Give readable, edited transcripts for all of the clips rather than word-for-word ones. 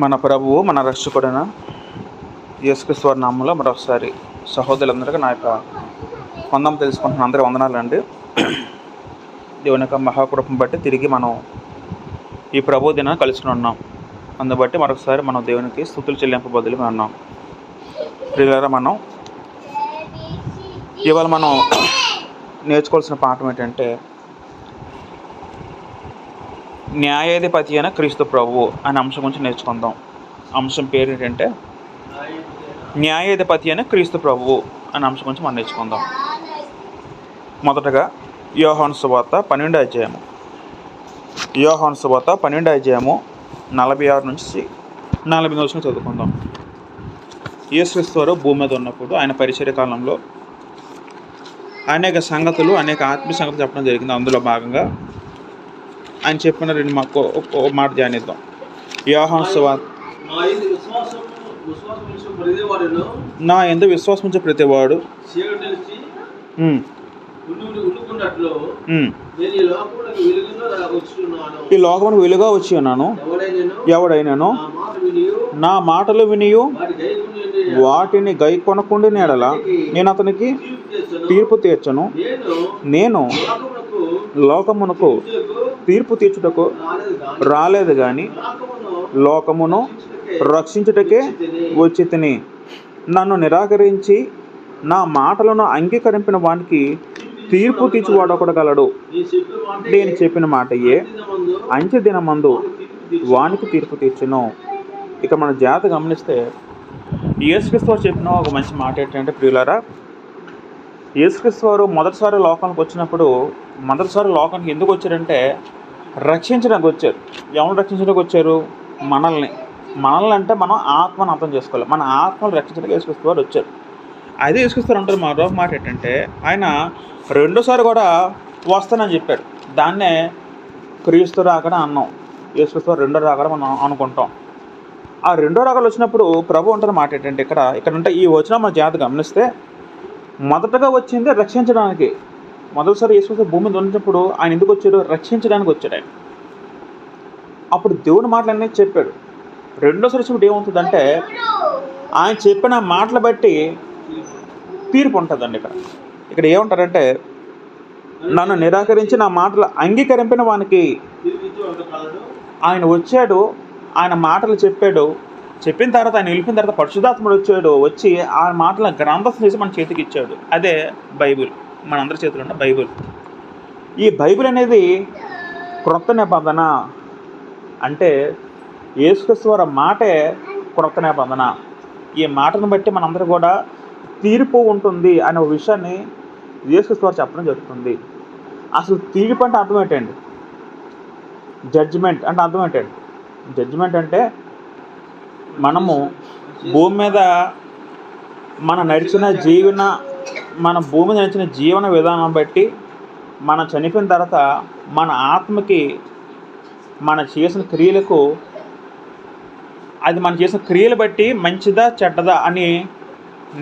మన ప్రభువు మన రక్షకుడైన యేసుక్రీస్తు వారి నామంలో మరొకసారి సహోదరులందరికీ నా యొక్క వందనం తెలుసుకుంటున్న అందరి వందనాలండి. దేవుని యొక్క మహాకృపను బట్టి తిరిగి మనం ఈ ప్రభు దినాన్ని కలుసుకుని ఉన్నాం. అందుని బట్టి మరొకసారి మనం దేవునికి స్తుతులు చెల్లింపు బదులుగా ఉన్నాం. ప్రియులారా, మనం ఇవాళ మనం నేర్చుకోవాల్సిన పాఠం ఏంటంటే న్యాయాధిపతి అయిన క్రీస్తు ప్రభువు అనే అంశం గురించి నేర్చుకుందాం. అంశం పేరు ఏంటంటే న్యాయాధిపతి అయిన క్రీస్తు ప్రభువు అనే అంశం గురించి మనం నేర్చుకుందాం. మొదటగా యోహాను సువార్త 12వ అధ్యాయము. యోహాను సువార్త 12వ అధ్యాయము 46 నుంచి 49 వరకు చదువుకుందాం. యేసుక్రీస్తు వారు భూమి మీద ఉన్నప్పుడు ఆయన పరిచర్య కాలంలో అనేక సంగతులు, అనేక ఆత్మీయ సంగతులు చెప్పడం జరిగింది. అందులో భాగంగా ఆయన చెప్పిన రెండు మాకు ఒక మాట ధ్యానిద్దాం. యోహాను సువార్త, నా యందు విశ్వాసం ఉంచే ప్రతివాడు ఈ లోకమునకు వెలుగుగా వచ్చి ఉన్నాను. ఎవడైనాను నా మాటలు వినియు వాటిని గైకొనకుండిన యెడల నేను అతనికి తీర్పు తీర్చను. నేను లోకమునకు తీర్పు తీర్చుటకు రాలేదు గాని లోకమును రక్షించుటకే వచ్చి తిని. నన్ను నిరాకరించి నా మాటలను అంగీకరింపిన వానికి తీర్పు తీర్చువాడొకడు. నేను చెప్పిన మాటయే అంచె దినమందు వానికి తీర్పు తీర్చును. ఇక మన జాగ్రత్త గమనిస్తే యేసుక్రీస్తు వారు చెప్పిన ఒక మంచి మాట ఏంటంటే, ప్రియులారా, యేసుక్రీస్తు వారు మొదటిసారి లోకానికి వచ్చినప్పుడు మొదటిసారి లోకానికి ఎందుకు వచ్చారంటే రక్షించడానికి వచ్చారు. ఎవరు రక్షించడానికి వచ్చారు? మనల్ని అంటే మనం ఆత్మను అర్థం చేసుకోవాలి. మన ఆత్మను రక్షించడానికి యేసుక్రీస్తు వారు వచ్చారు. అదే యేసుక్రీస్తు వారు అంటారు మరో మాట ఏంటంటే, ఆయన రెండోసారి కూడా వస్తానని చెప్పారు. దాన్నే క్రీస్తు రాకడ అన్నాం. యేసుక్రీస్తు వారు రెండో రాకడ మనం అనుకుంటాం. ఆ రెండో రాకడ వచ్చినప్పుడు ప్రభు అంటున్న మాట ఏంటంటే, ఇక్కడ అంటే ఈ వచనం మన జాగ్రత్త గమనిస్తే మొదటగా వచ్చింది రక్షించడానికి. మొదటిసారి యేసుక్రీస్తు భూమి మీద ఉన్నప్పుడు ఆయన ఎందుకు వచ్చాడు? రక్షించడానికి వచ్చాడు ఆయన. అప్పుడు దేవుని మాటలన్నీ చెప్పాడు. రెండోసారి వచ్చినప్పుడు ఏమవుతుందంటే ఆయన చెప్పిన మాటలు బట్టి తీర్పు ఉంటుందండి. ఇక్కడ ఏమంటారంటే, నన్ను నిరాకరించి నా మాటలు అంగీకరింపిన వానికి ఆయన వచ్చాడు, ఆయన మాటలు చెప్పాడు. చెప్పిన తర్వాత ఆయన వెళ్ళిపోయిన తర్వాత పరిశుద్ధాత్ముడు వచ్చి ఆ మాటలను గ్రంథస్థం చేసి మన చేతికి ఇచ్చాడు. అదే బైబిల్, మనందరి చేతిలో ఉన్న బైబిల్. ఈ బైబిల్ అనేది క్రొత్త నిబంధన. అంటే యేసుక్రీస్తు వారి మాటే క్రొత్త నిబంధన. ఈ మాటను బట్టి మనందరూ కూడా తీర్పు ఉంటుంది అనే ఒక విషయాన్ని యేసుక్రీస్తు వారు చెప్పడం జరుగుతుంది. అసలు తీర్పు అంటే అర్థం ఏంటండి? జడ్జిమెంట్ అంటే అర్థం ఏంటండి? జడ్జిమెంట్ అంటే మనము భూమి మీద మన భూమి మీద నడిచిన జీవన విధానం బట్టి మనం చనిపోయిన తర్వాత మన ఆత్మకి మన చేసిన క్రియలకు, అది మనం చేసిన క్రియలు బట్టి మంచిదా చెడ్డదా అని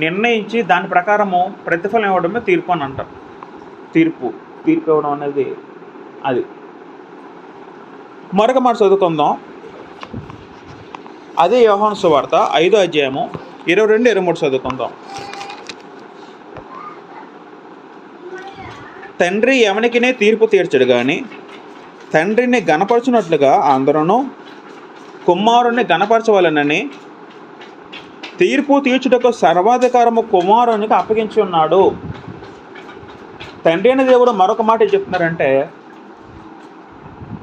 నిర్ణయించి దాని ప్రకారము ప్రతిఫలం ఇవ్వడమే తీర్పు అని అంటారు. తీర్పు ఇవ్వడం అనేది అది. మరొక మాట చదువుకుందాం. అదే యోహాను సువార్త 5వ అధ్యాయము 22-23 చదువుకుందాం. తండ్రి ఎవనికినే తీర్పు తీర్చడు కానీ తండ్రిని గణపరచునట్లుగా అందరూ కుమారుణ్ణి గణపరచవలనని తీర్పు తీర్చుటకు సర్వాధికారము కుమారునికి అప్పగించి ఉన్నాడు. తండ్రి అనే దేవుడు మరొక మాట చెప్తున్నారంటే,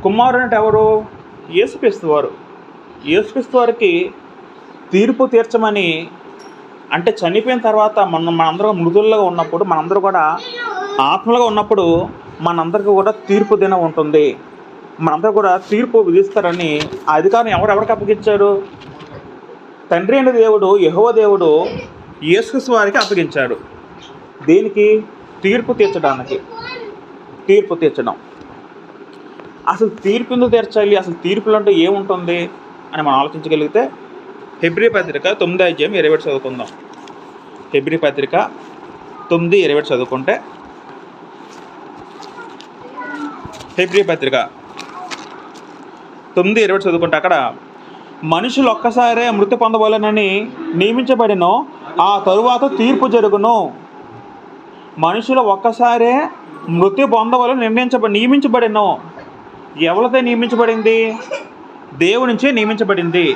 కుమారుడు అంటే ఎవరు? యేసుక్రీస్తు వారు. యేసుక్రీస్తు వారికి తీర్పు తీర్చమని, అంటే చనిపోయిన తర్వాత మనందరూ మృదులుగా ఉన్నప్పుడు, మనందరూ కూడా ఆత్మలుగా ఉన్నప్పుడు మనందరికీ కూడా తీర్పు దినం ఉంటుంది. మనందరూ కూడా తీర్పు విధిస్తారని ఆ అధికారం ఎవరికి అప్పగించారు? తండ్రి అనే దేవుడు, యెహోవా దేవుడు యేసుక్రీస్తు వారికి అప్పగించాడు. దేనికి? తీర్పు తీర్చడానికి. తీర్పు తీర్చడం. అసలు తీర్పు ఎందుకు తీర్చాలి? అసలు తీర్పులు అంటే ఏముంటుంది అని మనం ఆలోచించగలిగితే హెబ్రీ పత్రిక 9వ అధ్యాయం 27 చదువుకుందాం. హెబ్రీ పత్రిక 9:27 చదువుకుంటే, హెబ్రీ పత్రిక 9:20 చదువుకుంటే అక్కడ మనుషులు ఒక్కసారే మృతి పొందవలెనని నియమించబడినో ఆ తరువాత తీర్పు జరుగును. మనుషులు ఒక్కసారే మృతి పొందవలని నియమించబడినో. ఎవరితో నియమించబడింది? దేవుడి నుంచే నియమించబడింది.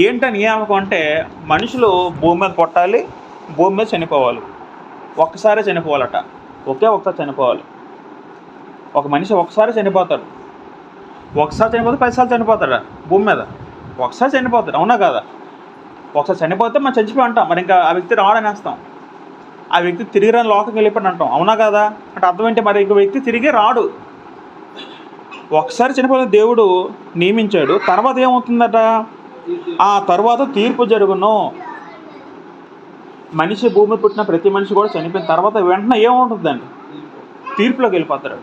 ఏంట నియామకం అంటే మనుషులు భూమి మీద పుట్టాలి, భూమి మీద చనిపోవాలి. ఒక్కసారే చనిపోవాలట, ఒకసారి చనిపోవాలి. ఒక మనిషి ఒకసారి చనిపోతాడు. ఒకసారి చనిపోతే 10 సార్లు చనిపోతాడు భూమి మీద. ఒకసారి చనిపోతాడు, అవునా కాదా? ఒకసారి చనిపోతే మనం చచ్చిపోయి అంటాం, మరి ఇంకా ఆ వ్యక్తి రాడనేస్తాం. ఆ వ్యక్తి తిరిగి రాని లోకంకి వెళ్ళిపోయి అంటాం, అవునా కాదా? అంటే అర్థం ఏంటి? మరి ఇంకో వ్యక్తి తిరిగి రాడు. ఒకసారి చనిపోయిన దేవుడు నియమించాడు. తర్వాత ఏమవుతుందట? ఆ తర్వాత తీర్పు జరుగును. మనిషి భూమి పుట్టిన ప్రతి మనిషి కూడా చనిపోయిన తర్వాత వెంటనే ఏముంటుందండి? తీర్పులోకి వెళ్ళిపోతాడు.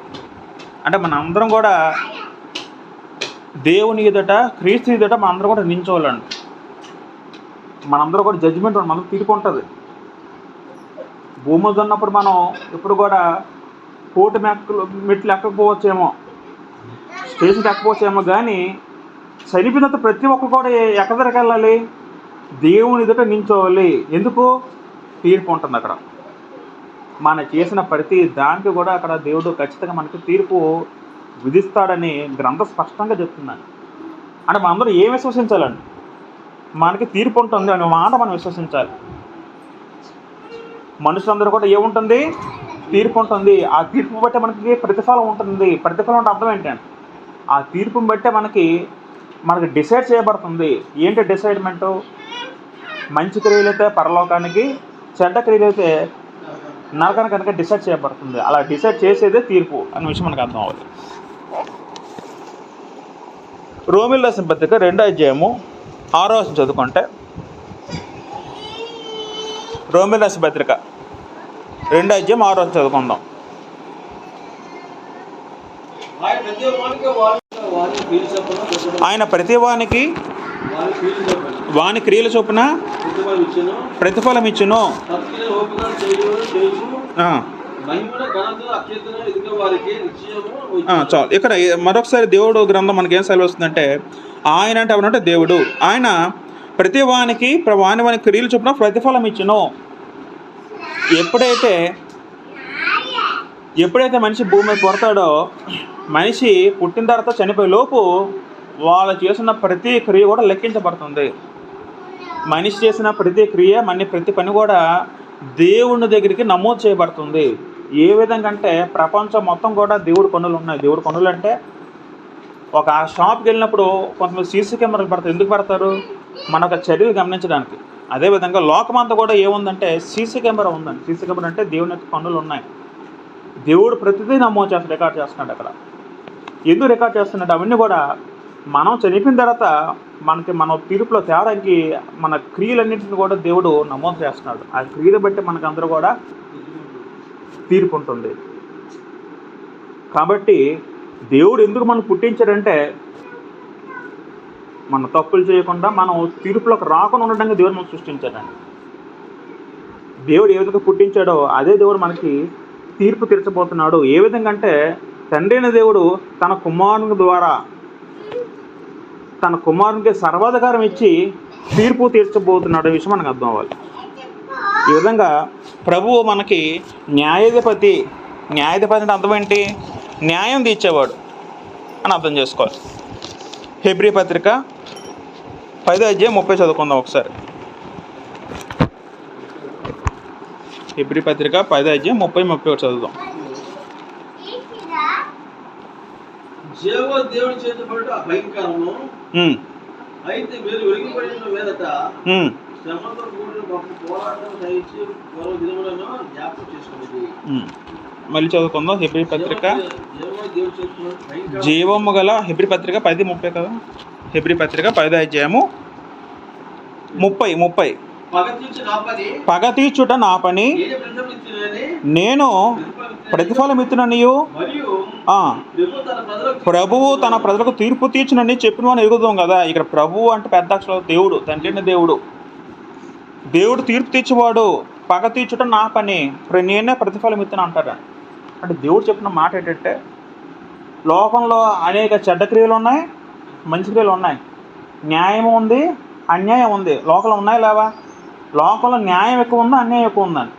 అంటే మన అందరం కూడా దేవుని ఎదుట, క్రీస్తు ఎదుట మనందరం కూడా నించోవాలండి. మనందరూ కూడా జడ్జిమెంట్, మనం తీర్పు ఉంటుంది. భూమి మీద ఉన్నప్పుడు మనం ఎప్పుడు కూడా కోటి మెట్లు ఎక్కకపోవచ్చేమో, స్టేషన్కి ఎక్కకపోవచ్చేమో, కానీ చనిపోయినంత ప్రతి ఒక్కరు కూడా ఎక్కడి దగ్గరికి వెళ్ళాలి? దేవుని ఎదుట నించోవాలి. ఎందుకు? తీర్పు ఉంటుంది అక్కడ. మనం చేసిన ప్రతి దానికి కూడా అక్కడ దేవుడు ఖచ్చితంగా మనకి తీర్పు విధిస్తాడని గ్రంథం స్పష్టంగా చెప్తున్నాను. అంటే మనందరూ ఏం విశ్వసించాలండి? మనకి తీర్పు ఉంటుంది అనే మాట మనం విశ్వసించాలి. మనుషులందరూ కూడా ఏముంటుంది? తీర్పు ఉంటుంది. ఆ తీర్పు బట్టే మనకి ప్రతిఫలం ఉంటుంది. ప్రతిఫలం అంటే అర్థం ఏంటంటే ఆ తీర్పుని బట్టే మనకి డిసైడ్ చేయబడుతుంది. ఏంటి డిసైడ్మెంటు? మంచి క్రియలైతే పరలోకానికి, చెడ్డ క్రియలైతే నరకానికి కనుక డిసైడ్ చేయబడుతుంది. అలా డిసైడ్ చేసేదే తీర్పు అనే విషయం మనకు అర్థం అవ్వాలి. రోమీయులకు రాసిన పత్రిక 2వ అధ్యాయము 6వ వచనం చదువుకుంటే, రోమీయులకు రాసిన పత్రిక 2వ అధ్యాయం 6వ వచనం చదువుకుందాం. ఆయన ప్రతి వానికి వాని క్రియల చొప్పున ప్రతిఫలం ఇచ్చును. చాలు. ఇక్కడ మరొకసారి దేవుడు గ్రంథం మనకి ఏం సెలవుస్తుందంటే, ఆయన అంటే ఎవరంటే దేవుడు. ఆయన ప్రతి వానికి వాని క్రియల చొప్పున ప్రతిఫలం ఇచ్చును. ఎప్పుడైతే మనిషి భూమి మీద పుడతాడో, మనిషి పుట్టిన తర్వాత చనిపోయే లోపు వాళ్ళు చేసిన ప్రతి క్రియ కూడా లెక్కించబడుతుంది. మనిషి చేసిన ప్రతి క్రియ, ప్రతి పని కూడా దేవుని దగ్గరికి నమోదు చేయబడుతుంది. ఏ విధంగా అంటే ప్రపంచం మొత్తం కూడా దేవుడి పనులు ఉన్నాయి. దేవుడి పనులు అంటే ఒక షాప్కి వెళ్ళినప్పుడు కొంతమంది సీసీ కెమెరాలు పెడతారు. ఎందుకు పెడతారు? మన ఒక చర్యలు గమనించడానికి. అదేవిధంగా లోకమంతా కూడా ఏముందంటే సీసీ కెమెరా ఉందండి. సీసీ కెమెరా అంటే దేవుని యొక్క పనులు ఉన్నాయి. దేవుడు ప్రతిదీ నమోదు చేస్తాడు, రికార్డ్ చేస్తున్నాడు. అక్కడ ఎందుకు రికార్డ్ చేస్తున్నాడు? అవన్నీ కూడా మనం చనిపోయిన తర్వాత మన తీర్పులో తేడానికి మన క్రియలన్నింటిని కూడా దేవుడు నమోదు చేస్తున్నాడు. ఆ క్రియలు బట్టి మనకందరూ కూడా తీర్పు ఉంటుంది. కాబట్టి దేవుడు ఎందుకు మనం పుట్టించాడంటే మన తప్పులు చేయకుండా మనం తీర్పులోకి రాకుండా ఉండడానికి దేవుడు మనం సృష్టించాడండి. దేవుడు ఏ విధంగా పుట్టించాడో అదే దేవుడు మనకి తీర్పు తీర్చబోతున్నాడు. ఏ విధంగా అంటే తండ్రి అయిన దేవుడు తన కుమారుని ద్వారా తన కుమారునికి సర్వాధికారం ఇచ్చి తీర్పు తీర్చబోతున్నాడు. ఈ విషయం మనకు అర్థం అవ్వాలి. ఈ విధంగా ప్రభువు మనకి న్యాయాధిపతి అంటే అర్థం ఏంటి? న్యాయం తీర్చేవాడు అని అర్థం చేసుకోవాలి. హెబ్రీ పత్రిక 10వ అధ్యాయం 30 చదువుకుందాం ఒకసారి. హెబ్రీ పత్రిక 10వ అధ్యాయం 30-31 చదువుదాం. దేవుని చేతబడుట భయంకరము. అయితే మీరు వెలిగిపడిన మీదట శ్రమతో కూడిన గొప్ప పోరాటం సహించి మరో దినములను జ్ఞాపకం చేసుకున్నది. మళ్ళీ చదువుకుందాం. హెబ్రీ పత్రిక జీవము గల హెబ్రీ పత్రిక 10:30 కదా. హెబ్రీ పత్రిక 10వ అధ్యాయము 30. పగ తీర్చుట నా పని, నేను ప్రతిఫలం ఇత్తుననియు ప్రభువు తన ప్రజలకు తీర్పు తీర్చునని చెప్పిన వాడిని ఎరుగుదాం కదా. ఇక్కడ ప్రభువు అంటే పెద్ద అక్షరాలు దేవుడు, తండ్రి దేవుడు. దేవుడు తీర్పు తీర్చేవాడు. పగ తీర్చుట నా పని, నేనే ప్రతిఫలం ఇత్తున అంటారు. అంటే దేవుడు చెప్పిన మాట ఏంటంటే లోకంలో అనేక చెడ్డ క్రియలు ఉన్నాయి, మంచి క్రియలు ఉన్నాయి. న్యాయం ఉంది, అన్యాయం ఉంది. లోకంలో ఉన్నాయా లేవా? లోకంలో న్యాయం ఎక్కువ ఉందా, అన్యాయం ఎక్కువ ఉందండి?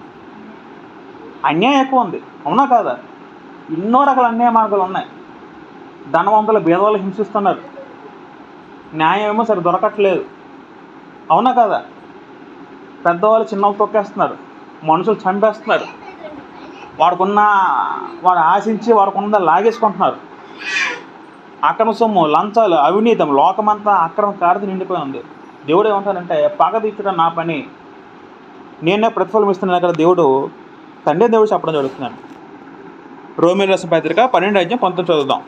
అన్యాయం ఎక్కువ ఉంది, అవునా కాదా? ఎన్నో రకాల అన్యాయ మార్గాలు ఉన్నాయి. ధనవంతులు బీదవాళ్ళు హింసిస్తున్నారు, న్యాయం ఏమో సరే దొరకట్లేదు, అవునా కాదా? పెద్దవాళ్ళు చిన్నవాళ్ళు తొక్కేస్తున్నారు, మనుషులు చంపేస్తున్నారు, వాడు ఆశించి వాడుకున్నదా లాగేసుకుంటున్నారు. అక్రమ సొమ్ము, లంచాలు, అవినీతం, లోకమంతా అక్రమ కారత నిండిపోయి ఉంది. దేవుడు ఏమంటాడంటే పగ తీర్చడం నా పని, నేనే ప్రతిఫలం ఇస్తున్నాను కదా దేవుడు, తండ్రి దేవుడు చెప్పడం జరుగుతున్నాను. రోమిల రాసిన పత్రిక 12:19 చదువుదాం.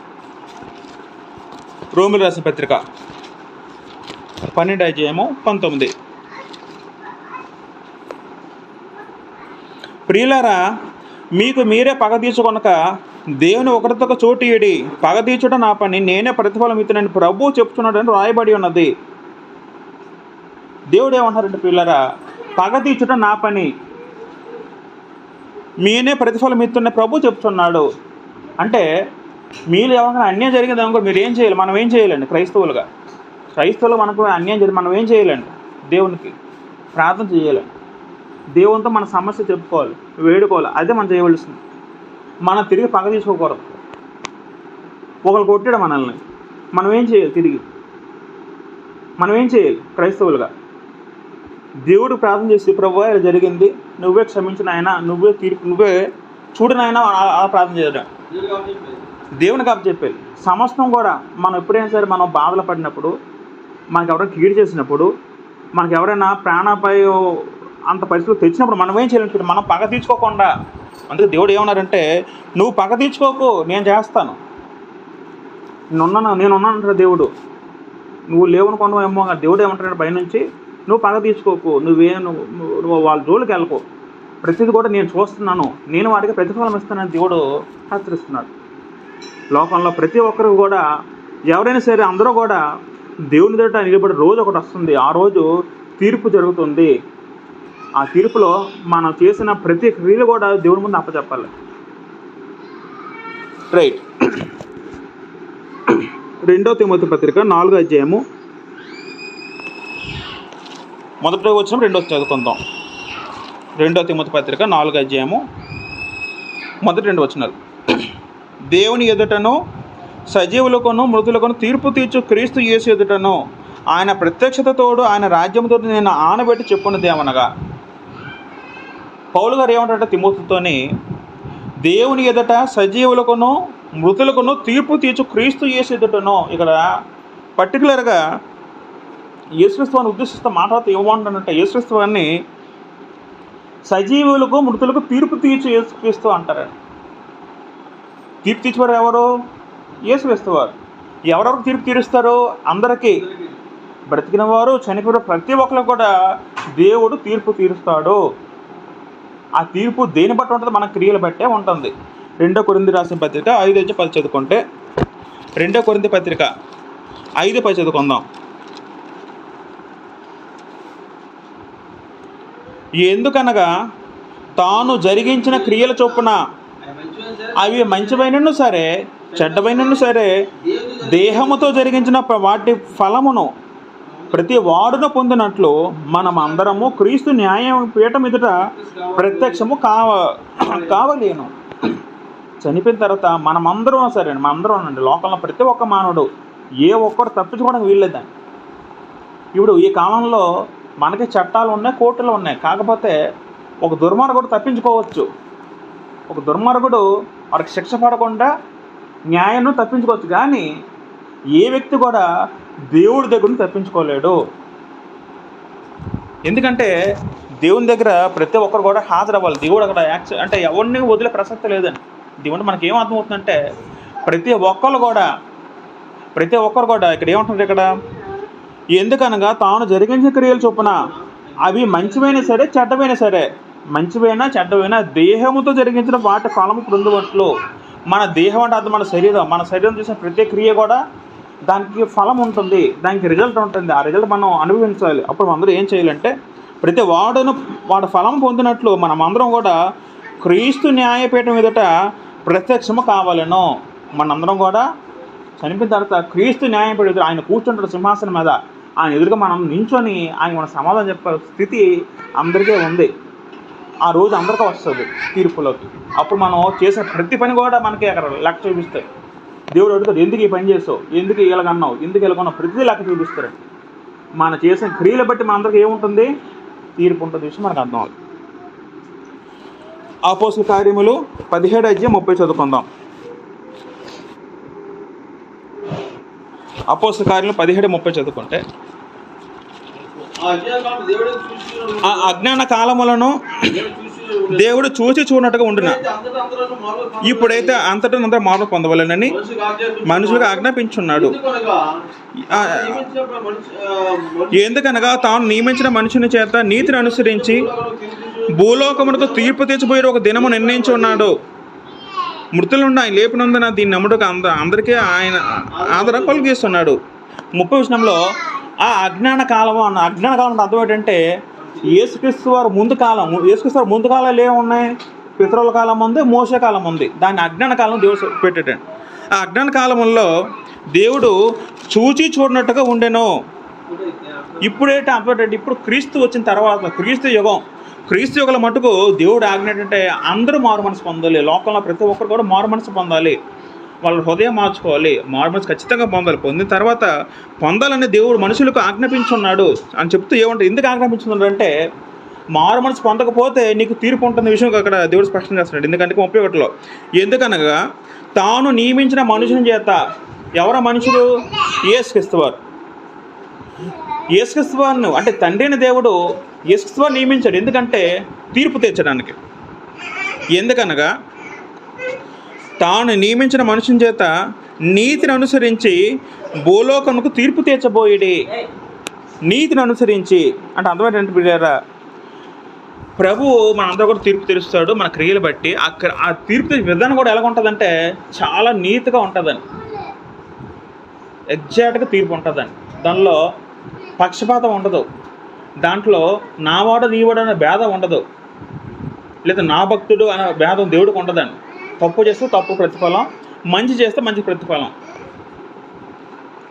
రోమిల రాసిన పత్రిక 12:19. ప్రియులారా, మీకు మీరే పగ తీర్చుకొనక దేవుని ఒకరితో చోటు ఇడి, పగ తీర్చుట నా పని, నేనే ప్రతిఫలం ఇస్తున్నాను ప్రభువు చెప్తున్నాడని రాయబడి ఉన్నది. దేవుడు ఏమంటారంటే ప్రియులారా, పగ తీర్చుట నా పని, మీనే ప్రతిఫలం ఇస్తున్న ప్రభు చెప్తున్నాడు. అంటే మీరు ఎవరైనా అన్యాయం జరిగింది అనుకో, మీరు ఏం చేయాలి? మనం ఏం చేయాలండి? క్రైస్తవులు మనకు అన్యాయం జరిగింది, మనం ఏం చేయాలండి? దేవునికి ప్రార్థన చేయాలండి, దేవునితో మన సమస్య చెప్పుకోవాలి, వేడుకోవాలి. అదే మనం చేయవలసింది. మనం తిరిగి పగ తీసుకోకూడదు. ఒకరు కొట్టాడు మనల్ని, మనం ఏం చేయాలి? తిరిగి మనం ఏం చేయాలి? క్రైస్తవులుగా దేవుడు ప్రార్థన చేసి ప్రభువా ఇలా జరిగింది, నువ్వే క్షమించిన ఆయన, నువ్వే చూడని ఆయన ప్రార్థన చేయడం, దేవునికి అప్పచెప్పాలి. సమస్తం కూడా మనం ఎప్పుడైనా సరే మనం బాధలు పడినప్పుడు, మనకు ఎవరైనా కీడు చేసినప్పుడు, మనకు ఎవరైనా ప్రాణాపాయ అంత పరిస్థితులు తెచ్చినప్పుడు మనం ఏం చేయాలంటే మనం పగ తీర్చుకోకుండా, అందుకే దేవుడు ఏమన్నారంటే నువ్వు పగ తీర్చుకోకు, నేను చేస్తాను, నేనున్నానంటాడు దేవుడు. నువ్వు లేవనుకున్నావేమో, దేవుడు ఏమంటాడు పైనుంచి, నువ్వు పగ తీర్చుకోకు, నువ్వు వాళ్ళ జోలికి వెళ్ళకు, ప్రతిదీ కూడా నేను చూస్తున్నాను, నేను వాడికి ప్రతిఫలం ఇస్తానని దేవుడు హెచ్చరిస్తున్నాడు. లోకంలో ప్రతి ఒక్కరు కూడా, ఎవరైనా సరే అందరూ కూడా దేవుని దగ్గర నిలబడే రోజు ఒకటి వస్తుంది. ఆ రోజు తీర్పు జరుగుతుంది. ఆ తీర్పులో మనం చేసిన ప్రతి క్రియలు కూడా దేవుని ముందు అప్పచెప్పాలి. రైట్. 2 తిమోతి పత్రిక 4 మొదటి వచ్చిన 2 చదువుకుందాం. 2 తిమోతి పత్రిక 4 మొదటి 2 వచనాలు. దేవుని ఎదుటను సజీవులకును మృతులకును తీర్పు తీర్చు క్రీస్తు యేసు ఎదుటను ఆయన ప్రత్యక్షతతోడు ఆయన రాజ్యముతో నేను ఆనబెట్టి చెప్పున్నది ఏమనగా, పౌలు గారు ఏమంటారంటే తిమోతితోని, దేవుని ఎదుట సజీవులకును మృతులకును తీర్పు తీర్చు క్రీస్తు యేసు ఎదుటను. ఇక్కడ పర్టికులర్గా యేసుక్రీస్తుని ఉద్దేశిస్తూ మాట్లాడుతూ ఏమంటానంటే, యేసుక్రీస్తుని సజీవులకు మృతులకు తీర్పు తీర్చు యేసుక్రీస్తు అంటారండి. తీర్పు తీర్చేవారు ఎవరు? యేసుక్రీస్తు వారు. ఎవరెవరికి తీర్పు తీరుస్తారు? అందరికీ, బ్రతికిన వారు చనిపోయిన ప్రతి ఒక్కరికి కూడా దేవుడు తీర్పు తీరుస్తాడు. ఆ తీర్పు దేని బట్టి ఉంటుంది? మన క్రియలు బట్టే ఉంటుంది. 2 కొరింథీ రాసిన పత్రిక 5:10 చదువుకుంటే, 2 కొరింథీ పత్రిక 5:10 చదువుకుందాం. ఎందుకనగా తాను జరిగించిన క్రియల చొప్పున అవి మంచివైనను సరే చెడ్డవైనను సరే దేహముతో జరిగించిన వాటి ఫలమును ప్రతి వాడును పొందినట్లు మనం అందరము క్రీస్తు న్యాయ పీఠం ఎదుట ప్రత్యక్షము కావలేను. చనిపోయిన తర్వాత మనమందరం సరే, మనందరం అండి, లోకంలో ప్రతి ఒక్క మానవుడు ఏ ఒక్కరు తప్పించుకోవడానికి వీల్లేదండి. ఇప్పుడు ఈ కాలంలో మనకి చట్టాలు ఉన్నాయి, కోర్టులు ఉన్నాయి. కాకపోతే ఒక దుర్మార్గుడు తప్పించుకోవచ్చు. ఒక దుర్మార్గుడు వారికి శిక్ష పడకుండా న్యాయాన్ని తప్పించుకోవచ్చు. కానీ ఏ వ్యక్తి కూడా దేవుడి దగ్గర నుంచి తప్పించుకోలేడు. ఎందుకంటే దేవుని దగ్గర ప్రతి ఒక్కరు కూడా హాజరవ్వాలి. దేవుడు అక్కడ అంటే ఎవరిని వదిలే ప్రసక్తి లేదండి. దేవుడు మనకి ఏం అర్థమవుతుందంటే ప్రతి ఒక్కరు కూడా ఇక్కడ ఏమంటున్నారు, ఇక్కడ ఎందుకనగా తాను జరిగించిన క్రియలు చొప్పున అవి మంచివైనా సరే చెడ్డవైనా సరే, మంచివైనా చెడ్డవైనా దేహముతో జరిగించిన వాటి ఫలము పొందవట్లు. మన దేహం అంటే అది మన శరీరం చేసిన ప్రతి క్రియ కూడా దానికి ఫలం ఉంటుంది, దానికి రిజల్ట్ ఉంటుంది. ఆ రిజల్ట్ మనం అనుభవించాలి. అప్పుడు అందరూ ఏం చేయాలంటే ప్రతి వాడు ఫలం పొందినట్లు మనం అందరం కూడా క్రీస్తు న్యాయపీఠం ఎదుట ప్రత్యక్షము కావాలను. మనందరం కూడా చనిపోయిన తర్వాత క్రీస్తు న్యాయపీఠం ఎదుట ఆయన కూర్చుంటాడు సింహాసనం మీద. ఆయన ఎదురుగా మనం నించొని ఆయన మన సమాధానం చెప్పే స్థితి అందరికీ ఉంది. ఆ రోజు అందరికీ వస్తుంది తీర్పులోకి. అప్పుడు మనం చేసిన ప్రతి పని కూడా మనకి అక్కడ లెక్క చూపిస్తాయి. దేవుడు అడుగుతాడు, ఎందుకు ఈ పని చేస్తావు, ఎందుకు ఇలాగన్నావు, ఎందుకు ఇలాగన్నావు, ప్రతిదీ లెక్క చూపిస్తారు. మనం చేసిన క్రియలు బట్టి మన అందరికీ ఏముంటుంది, తీర్పు ఉంటుంది. విషయం మనకు అర్థం అవుతుంది. అపోస్తలుల కార్యములు 17:30 చదువుకుందాం. అపోస్తలుల కార్యములు 17:30 చదువుకుంటే, ఆ అజ్ఞాన కాలములను దేవుడు చూసి చూడనట్టుగా ఉండున, ఇప్పుడైతే అంతటా అందరూ మార్పు పొందవలెనని మనుషులకు ఆజ్ఞాపించున్నాడు. ఎందుకనగా తాను నియమించిన మనుషుని చేత నీతిని అనుసరించి భూలోకమునకు తీర్పు తెచ్చిపోయే ఒక దినము నిర్ణయించి ఉన్నాడు. మృతుల నుండి ఆయన లేపినందున దీన్ని నమ్ముటకు అందరికీ ఆయన ఆదరణ కలిగిస్తున్నాడు. 30 వచనంలో ఆ అజ్ఞాన కాలము అన్న అజ్ఞాన కాలం అర్థం ఏంటంటే, యేసుక్రీస్తు వారు ముందు కాలం, యేసుక్రీస్తు వారు ముందు కాలాలు ఏమున్నాయి, పితరుల కాలం ఉంది, మోసే కాలం ఉంది. దాన్ని అజ్ఞాన కాలం దేవుడు పెట్టాడు. ఆ అజ్ఞాన కాలంలో దేవుడు చూచి చూడనట్టుగా ఉండెను. ఇప్పుడేంటే అర్థం, ఇప్పుడు క్రీస్తు వచ్చిన తర్వాత క్రీస్తు యుగల మటుకు దేవుడు ఆజ్ఞ ఏంటంటే అందరూ మారు మనసు పొందాలి. లోకంలో ప్రతి ఒక్కరు కూడా మారు మనసు పొందాలి, వాళ్ళ హృదయం మార్చుకోవాలి, మారు మనసు ఖచ్చితంగా పొందాలి. పొందిన తర్వాత పొందాలని దేవుడు మనుషులకు ఆజ్ఞాపించున్నాడు అని చెప్తూ ఏమంటే, ఎందుకు ఆజ్ఞాపించున్నాడు అంటే, మారు మనసు పొందకపోతే నీకు తీర్పు ఉంటుంది విషయం అక్కడ దేవుడు స్పష్టం చేస్తున్నాడు. ఎందుకంటే 31లో, ఎందుకనగా తాను నియమించిన మనుషుని చేత, ఎవర మనుషులు, యేసుక్రీస్తు వారు, యేసుక్రీస్తు వారిని అంటే తండ్రి అయిన దేవుడు యేసుక్రీస్తు వారిని నియమించాడు. ఎందుకంటే తీర్పు తీర్చడానికి. ఎందుకనగా తాను నియమించిన మనుషుని చేత నీతిని అనుసరించి భూలోకమునకు తీర్పు తీర్చబోయేది. నీతిని అనుసరించి అంటే అర్థం ఏంటంటే బిడ్డారా, ప్రభువు మనందరూ కూడా తీర్పు తీరుస్తాడు మన క్రియలు బట్టి. ఆ తీర్పు విధానం కూడా ఎలా ఉంటుందంటే చాలా నీతిగా ఉంటుందని, ఎగ్జాక్ట్గా తీర్పు ఉంటుందని. దానిలో పక్షపాతం ఉండదు, దాంట్లో నావాడు నీవాడు అనే భేదం ఉండదు, లేదా నా భక్తుడు అనే భేదం దేవుడికి ఉండదని. తప్పు చేస్తే తప్పు ప్రతిఫలం, మంచి చేస్తే మంచి ప్రతిఫలం.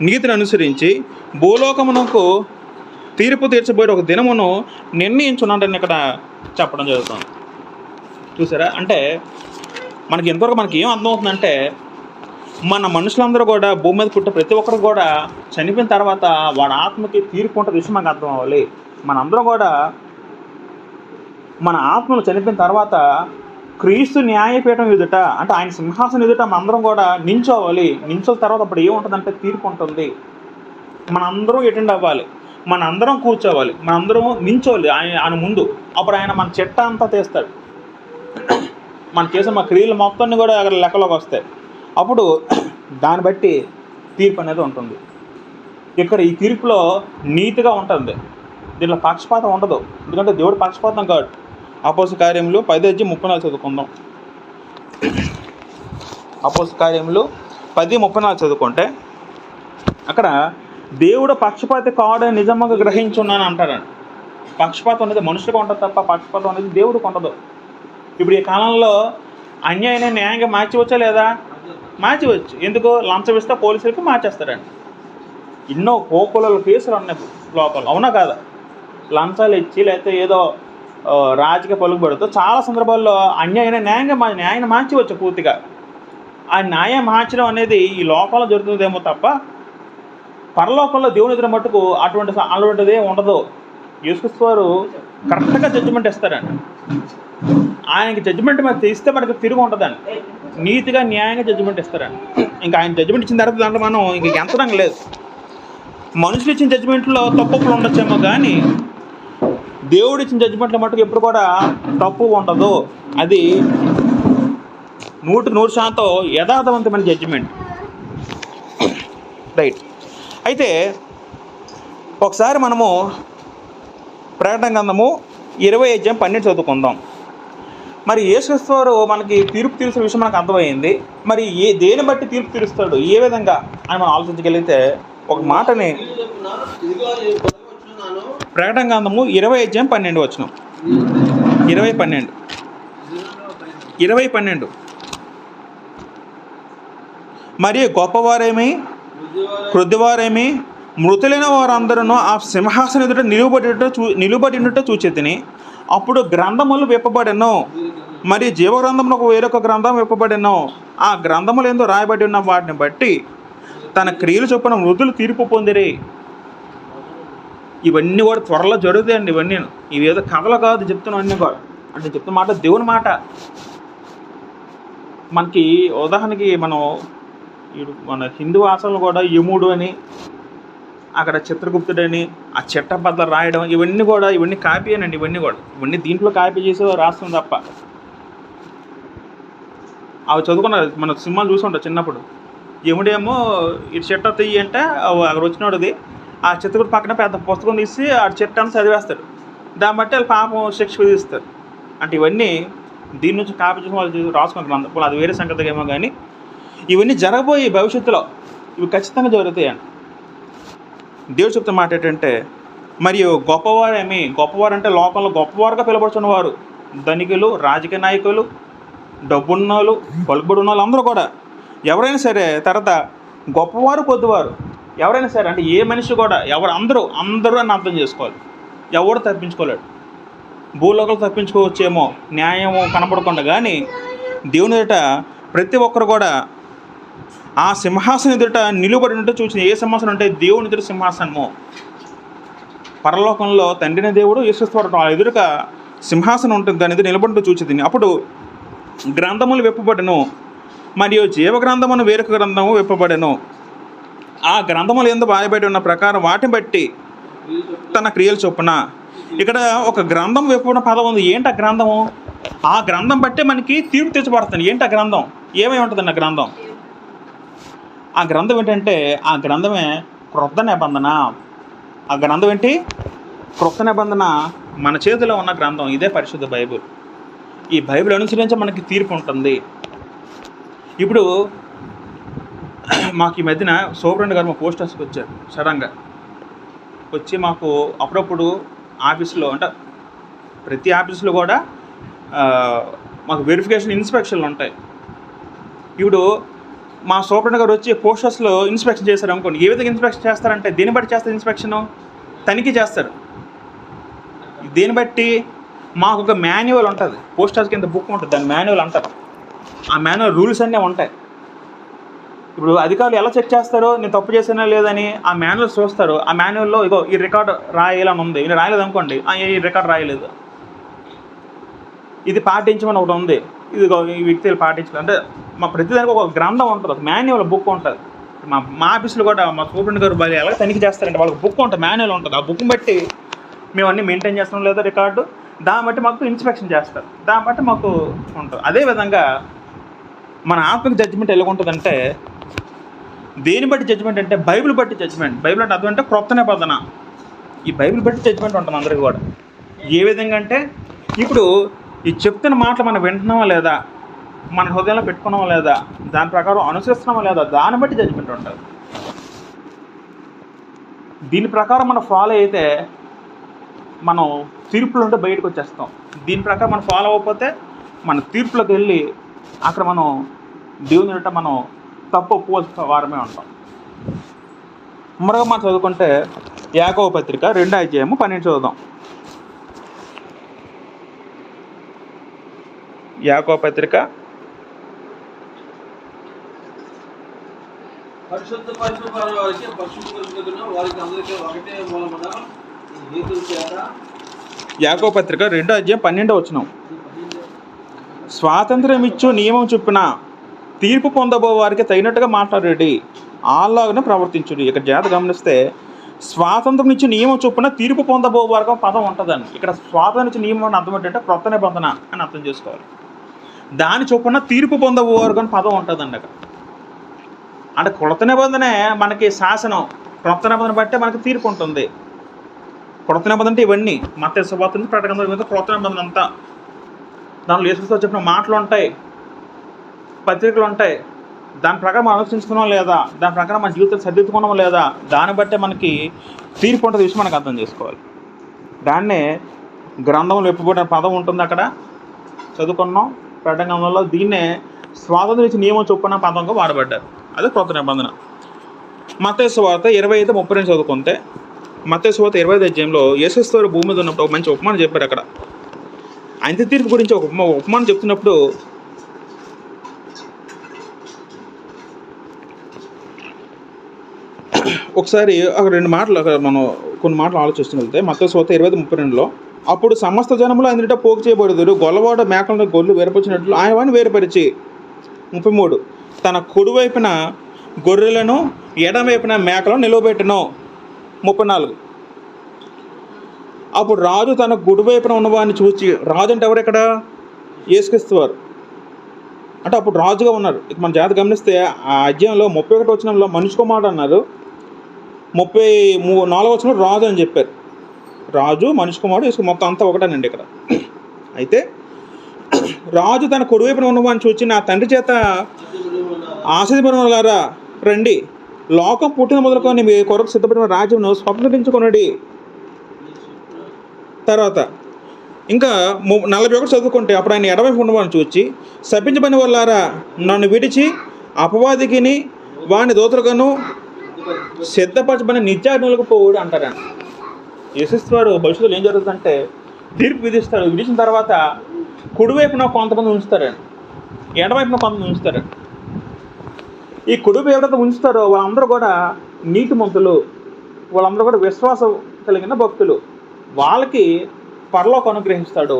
నీతిని అనుసరించి భూలోకమునకు తీర్పు తీర్చబోయే ఒక దినమును నిర్ణయించున్నాడని ఇక్కడ చెప్పడం జరుగుతుంది. చూసారా, అంటే మనకి ఎంతవరకు మనకి ఏం అర్థమవుతుందంటే, మన మనుషులందరూ కూడా భూమి మీద పుట్టే ప్రతి ఒక్కరు కూడా చనిపోయిన తర్వాత వాడి ఆత్మకి తీర్పు ఉంటుంది విషయం మనకు అర్థం అవ్వాలి. మనందరం కూడా మన ఆత్మలు చనిపోయిన తర్వాత క్రీస్తు న్యాయపీఠం ఎదుట అంటే ఆయన సింహాసనం ఎదుట మనందరం కూడా నించోవాలి. నించోల తర్వాత అప్పుడు ఏముంటుందంటే తీర్పు ఉంటుంది. మనందరం అటెండ్ అవ్వాలి, మనందరం కూర్చోవాలి, మనందరం నించోవాలి ఆయన ముందు. అప్పుడు ఆయన మన చెట్ట అంతా తీస్తాడు, మన చేసిన మా క్రియలు మొత్తాన్ని కూడా అక్కడ లెక్కలోకి వస్తాయి. అప్పుడు దాన్ని బట్టి తీర్పు అనేది ఉంటుంది. ఇక్కడ ఈ తీర్పులో నీతిగా ఉంటుంది, దీంట్లో పక్షపాతం ఉండదు. ఎందుకంటే దేవుడు పక్షపాతం కాదు. అపోస్తలుల కార్యములు 10:34 చదువుకుందాం. అపోస్తలుల కార్యములు 10:34 చదువుకుంటే అక్కడ దేవుడు పక్షపాతి కాడని నిజంగా గ్రహించున్నాను అంటాడండి. పక్షపాతం అనేది మనుషులకు ఉంటుంది తప్ప పక్షపాతం అనేది దేవుడికి ఉండదు. ఇప్పుడు ఈ కాలంలో అన్యాయాన్ని న్యాయంగా మార్చవచ్చా లేదా? మార్చవచ్చు. ఎందుకు? లంచం ఇస్తే పోలీసులకి మార్చేస్తారండి. ఎన్నో కోకుల కేసులు ఉన్నాయి లోపల, అవునా కాదా? లంచాలు ఇచ్చి లేకపోతే ఏదో రాజకీయ పలుకుబడితో చాలా సందర్భాల్లో న్యాయాన్ని మార్చవచ్చు పూర్తిగా. ఆ న్యాయం మార్చడం అనేది ఈ లోకంలో జరుగుతుందేమో తప్ప పరలోకంలో దేవుని ఎదురు మట్టుకు అటువంటిదే ఉండదు. యేసుక్రీస్తు వారు కరెక్ట్గా జడ్జిమెంట్ ఇస్తారండి. ఆయనకి జడ్జిమెంట్ మరి ఇస్తే మనకి తిరుగు ఉంటుందండి. నీతిగా న్యాయంగా జడ్జిమెంట్ ఇస్తారండి. ఇంకా ఆయన జడ్జిమెంట్ ఇచ్చిన తర్వాత దాంట్లో మనం ఇంక ఎంతడం లేదు. మనుషులు ఇచ్చిన జడ్జిమెంట్లో తప్పులు ఉండొచ్చేమో కానీ దేవుడు ఇచ్చిన జడ్జిమెంట్లో మట్టుకు ఎప్పుడు కూడా తప్పు ఉండదు. అది 100% యథార్థవంతమైన జడ్జిమెంట్. రైట్. అయితే ఒకసారి మనము ప్రకటన గ్రంథము 20:12 చదువుకుందాం. మరి యేసుక్రీస్తు వారు మనకి తీర్పు తీర్చే విషయం మనకు అర్థమైంది. మరి దేని బట్టి తీర్పు తీరుస్తాడు, ఏ విధంగా అని మనం ఆలోచించగలిగితే ఒక మాటని ప్రకటన గ్రంథము 20:12 వచనం. 20:12 మరియు గొప్పవారేమి, క్రొద్దివారేమి, మృతులైన వారందరూ ఆ సింహాసనం ఎదుట నిలుబడినట్టు చూచెతిని. అప్పుడు గ్రంథములు విప్పబడెను, మరి జీవగ్రంథమునకు వేరొక గ్రంథం విప్పబడెను. ఆ గ్రంథములు ఏందో రాయబడి ఉన్న వాటిని బట్టి తన క్రియలు చొప్పున మృతులు తీర్పు పొందిరి. ఇవన్నీ కూడా త్వరలో జరుగుతాయండి. ఇవన్నీ ఇవేదో కథలు కాదు చెప్తున్నాను, అన్నీ కూడా అంటే చెప్తున్న మాట దేవుని మాట. మనకి ఉదాహరణకి మన హిందూ ఆశలు కూడా యముడు అని, అక్కడ చిత్రగుప్తుడని, ఆ చిట్టబద్దలు రాయడం, ఇవన్నీ కాపీ అనండి. ఇవన్నీ దీంట్లో కాపీ చేసి రాస్తుంది తప్ప. అవి చదువుకున్నారు, మన సినిమాలు చూసుకుంటారు చిన్నప్పుడు. యముడేమో ఇటు చెట్ట తెయ్యి అంటే అక్కడ వచ్చినోడిది ఆ చిత్రగుప్తు పక్కన పెద్ద పుస్తకం తీసి ఆ చెట్టు అని చదివేస్తాడు. దాన్ని బట్టి వాళ్ళు పాపం శిక్ష విధిస్తారు. అంటే ఇవన్నీ దీని నుంచి కాపీ చేసి వాళ్ళు రాసుకున్న గ్రంథం. అది వేరే సంగతి ఏమో కానీ ఇవన్నీ జరగబోయే భవిష్యత్తులో ఇవి ఖచ్చితంగా జరుగుతాయండి. దేవుడు చెప్తున్న మాట ఏంటంటే, మరియు గొప్పవారు అంటే లోకంలో గొప్పవారుగా పిలబడుతున్నవారు, ధనికులు, రాజకీయ నాయకులు, డబ్బున్నోళ్ళు, పలుకుబడి ఉన్న వాళ్ళు అందరూ కూడా ఎవరైనా సరే, తర్వాత గొప్పవారు కొద్దివారు ఎవరైనా సరే, అంటే ఏ మనిషి కూడా అందరూ అని అర్థం చేసుకోవాలి. ఎవరు తప్పించుకోలేడు. భూలోకలు తప్పించుకోవచ్చేమో న్యాయము కనపడకుండా, కానీ దేవుని ఎదుట ప్రతి ఒక్కరు కూడా ఆ సింహాసనం ఎదుట నిలువబడినట్టు చూసిన. ఏ సింహాసనం అంటే దేవుని ఎదుట సింహాసనము. పరలోకంలో తండ్రిని దేవుడు యేసుక్రీస్తు ఎదురుగా సింహాసనం ఉంటుంది, దాని ఎదురు నిలబడినట్టు చూచింది. అప్పుడు గ్రంథములు విప్పబడెను, మరియు జీవగ్రంథమును వేరొక గ్రంథము విప్పబడెను. ఆ గ్రంథములు ఎందుకు రాయబడి ఉన్న ప్రకారం వాటిని బట్టి తన క్రియలు చొప్పున. ఇక్కడ ఒక గ్రంథం విప్పబడిన పదం ఉంది. ఏంటి ఆ గ్రంథము? ఆ గ్రంథం బట్టే మనకి తీర్పు తెచ్చబడుతుంది. ఏంటి ఆ గ్రంథం? ఏమై ఉంటుందండి ఆ గ్రంథం? ఆ గ్రంథం ఏంటంటే, ఆ గ్రంథమే క్రొత్త నిబంధన. ఆ గ్రంథం ఏంటి? క్రొత్త నిబంధన. మన చేతిలో ఉన్న గ్రంథం ఇదే పరిశుద్ధ బైబిల్. ఈ బైబిల్ అనుసరించి మనకి తీర్పు ఉంటుంది. ఇప్పుడు మాకు ఈ మధ్యన సూపరింటెండెంట్ గారు మా పోస్ట్ ఆఫీస్కి వచ్చారు. సడన్గా వచ్చి మాకు అప్పుడప్పుడు ఆఫీసులో, అంటే ప్రతి ఆఫీసులో కూడా మాకు వెరిఫికేషన్ ఇన్స్పెక్షన్లు ఉంటాయి. ఇప్పుడు మా సూపరింటెండెంట్ గారు వచ్చి పోస్ట్ ఆఫీస్లో ఇన్స్పెక్షన్ చేశారు అనుకోండి. ఏ విధంగా ఇన్స్పెక్షన్ చేస్తారంటే, దేన్ని బట్టి చేస్తారు ఇన్స్పెక్షను? తనిఖీ చేస్తారు. దేన్ని బట్టి? మాకు ఒక మాన్యువల్ ఉంటుంది. పోస్ట్ ఆఫీస్ కింద బుక్ ఉంటుంది, దాని మాన్యువల్ అంటారు. ఆ మాన్యువల్ రూల్స్ అన్నీ ఉంటాయి. ఇప్పుడు అధికారులు ఎలా చెక్ చేస్తారో నేను తప్పు చేసినా లేదని ఆ మాన్యువల్ చూస్తారు. ఆ మాన్యువల్లో ఇగో ఈ రికార్డు రాయాలని ఉంది, ఇది రాయలేదు అనుకోండి, ఈ రికార్డు రాయలేదు, ఇది పాటించమని ఒకటి ఉంది, ఇదిగో ఈ వ్యక్తులు పాటించాలి అంటే మా ప్రతిదానికి ఒక గ్రంథం ఉంటుంది, ఒక మాన్యువల్ బుక్ ఉంటుంది. మా ఆఫీసులో కూడా మా సూపరింటెండెంట్ గారు వాళ్ళు ఎలా తనిఖీ చేస్తారంటే, వాళ్ళకి బుక్ ఉంటుంది, మాన్యువల్ ఉంటుంది. ఆ బుక్ని బట్టి మేము అన్నీ మెయింటైన్ చేస్తాం లేదా రికార్డు, దాన్ని బట్టి మాకు ఇన్స్పెక్షన్ చేస్తారు, దాన్ని బట్టి మాకు ఉంటుంది. అదేవిధంగా మన ఆత్మకి జడ్జిమెంట్ ఎలా ఉంటుందంటే, దేని బట్టి జడ్జిమెంట్ అంటే బైబిల్ బట్టి జడ్జిమెంట్. బైబిల్ అంటే అర్థం అంటే క్రొత్త నిబంధన. ఈ బైబిల్ బట్టి జడ్జిమెంట్ ఉంటుంది అందరికీ కూడా. ఏ విధంగా అంటే, ఇప్పుడు ఈ చెప్తున్న మాటలు మనం వింటున్నామా లేదా, మన హృదయంలో పెట్టుకున్నామా లేదా, దాని ప్రకారం అనుసరిస్తున్నామా లేదా, దాన్ని బట్టి జడ్జిమెంట్ ఉంటుంది. దీని ప్రకారం మనం ఫాలో అయితే మనం తీర్పులు ఉంటే బయటకు వచ్చేస్తాం. దీని ప్రకారం మనం ఫాలో అవ్వకపోతే మన తీర్పులోకి వెళ్ళి అక్కడ మనం దేవుని ఎదుట మనం తప్పు ఒప్పుకోవాల్సిన వారమే ఉంటాం. మరొక మనం చదువుకుంటే యాకోబు పత్రిక 2:12 చదువుదాం. యాకోబు పత్రిక పరిశుద్ధ వారికి వారికి అందరికీ ఒకటే మూలమున హేతువు చేత. యాకోబు పత్రిక 2:12 స్వాతంత్రం ఇచ్చు నియమం చొప్పున తీర్పు పొందబో వారికి తగినట్టుగా మాట్లాడేది, అలాగనే ప్రవర్తించుడి. ఇక్కడ జాగ్రత్త గమనిస్తే స్వాతంత్రం ఇచ్చి నియమం చొప్పున తీర్పు పొందబో వారికి పదం ఉంటుందని. ఇక్కడ స్వాతంత్రం ఇచ్చి నియమం అని అర్థం ఏంటంటే క్రొత్త నిబంధన అని అర్థం చేసుకోవాలి. దాని చొప్పున తీర్పు పొందబో వారికి అని పదం ఉంటుందండి అక్కడ. అంటే క్రొత్త నిబంధనే మనకి శాసనం, క్రొత్త నిబంధన బట్టే మనకి తీర్పు ఉంటుంది. క్రొత్త నిబంధన అంటే ఇవన్నీ మత్తయి సువార్త నుంచి ప్రకటన మీద క్రొత్త నిబంధన అంతా. దానిలో యేసుక్రీస్తు చెప్పిన మాటలు ఉంటాయి, పత్రికలు ఉంటాయి. దాని ప్రకారం మనం ఆలోచించుకున్నాం లేదా, దాని ప్రకారం మన జీవితాలు సర్దిద్దుకున్నాం లేదా, దాన్ని బట్టే మనకి తీర్పు ఉంటుంది విషయం మనకు అర్థం చేసుకోవాలి. దాన్నే గ్రంథంలో విప్పబడిన పదం ఉంటుంది అక్కడ చదువుకున్నాం ప్రకటన గ్రంథంలో. దీన్నే స్వాతంత్రం ఇచ్చి నియమం చొప్పున పదంగా వాడబడ్డారు. అది క్రొత్త నిబంధన. మత్తయి సువార్త 25:32 చదువుకుంటే, మత్తయి సువార్త 25 అధ్యాయంలో యేసుక్రీస్తు భూమి మీద ఉన్నప్పుడు ఒక మంచి ఉపమానం చెప్పారు. అక్కడ అంత్య తీర్పు గురించి ఒక ఉపమానం చెప్తున్నప్పుడు ఒకసారి అక్కడ రెండు మాటలు అక్కడ మనం కొన్ని మాటలు ఆలోచిస్తున్నట్లయితే మత్తయి సువార్త 25:32లో, అప్పుడు సమస్త జనములు అందరిట పోగు చేయబడుదురు, గొల్లవాడ మేకలను గొర్రెలు వేరుపరిచినట్లు ఆయన వాడిని వేరుపరిచి. 33, తన కుడివైపున గొర్రెలను ఎడమవైపున మేకలను నిలవబెట్టను. 34, అప్పుడు రాజు తన కుడివైపున ఉన్నవాడిని చూచి, రాజు అంటే ఎవరు ఇక్కడ? యేసుక్రీస్తు వారు. అంటే అప్పుడు రాజుగా ఉన్నారు. ఇక మన జాగ్రత్త గమనిస్తే ఆ అధ్యాయంలో 31 వచనంలో మనిషి కుమారుడు అన్నారు, 34 వచనంలో రాజు అని చెప్పారు. రాజు, మనిషి కుమారుడు, యేసు మొత్తం అంతా ఒకటేనండి ఇక్కడ. అయితే రాజు తన కుడివైపున ఉన్నవాడిని చూచి, నా తండ్రి చేత ఆశీర్వదింపబడినవారులారా రండి, లోకం పుట్టిన మొదలుకొని మీ కొరకు సిద్ధపడిన రాజ్యంను స్వప్నరించుకొనుడి. తర్వాత ఇంకా 41 చదువుకుంటే, అప్పుడు ఆయన ఎడవైపు ఉన్నవాడిని చూచి, శపించబడిన వాళ్ళారా నన్ను విడిచి అపవాదికిని వాని దూతలుగాను సిద్ధపరచబడిన నిత్యాగ్నులకు పోవుడు అంటారండి. యేసుక్రీస్తు వారు భవిష్యత్తులో ఏం జరుగుతుందంటే తీర్పు విధిస్తాడు. విధించిన తర్వాత కుడివైపున కొంతమంది ఉంచుతారండి, ఎడవైపున కొంతమంది ఉంచుతారండి. ఈ కుడివైపు ఎవరైతే ఉంచుతారో వాళ్ళందరూ కూడా నీతిమంతులు, వాళ్ళందరూ కూడా విశ్వాసం కలిగిన భక్తులు, వాళ్ళకి పరలోకం అనుగ్రహిస్తాడు.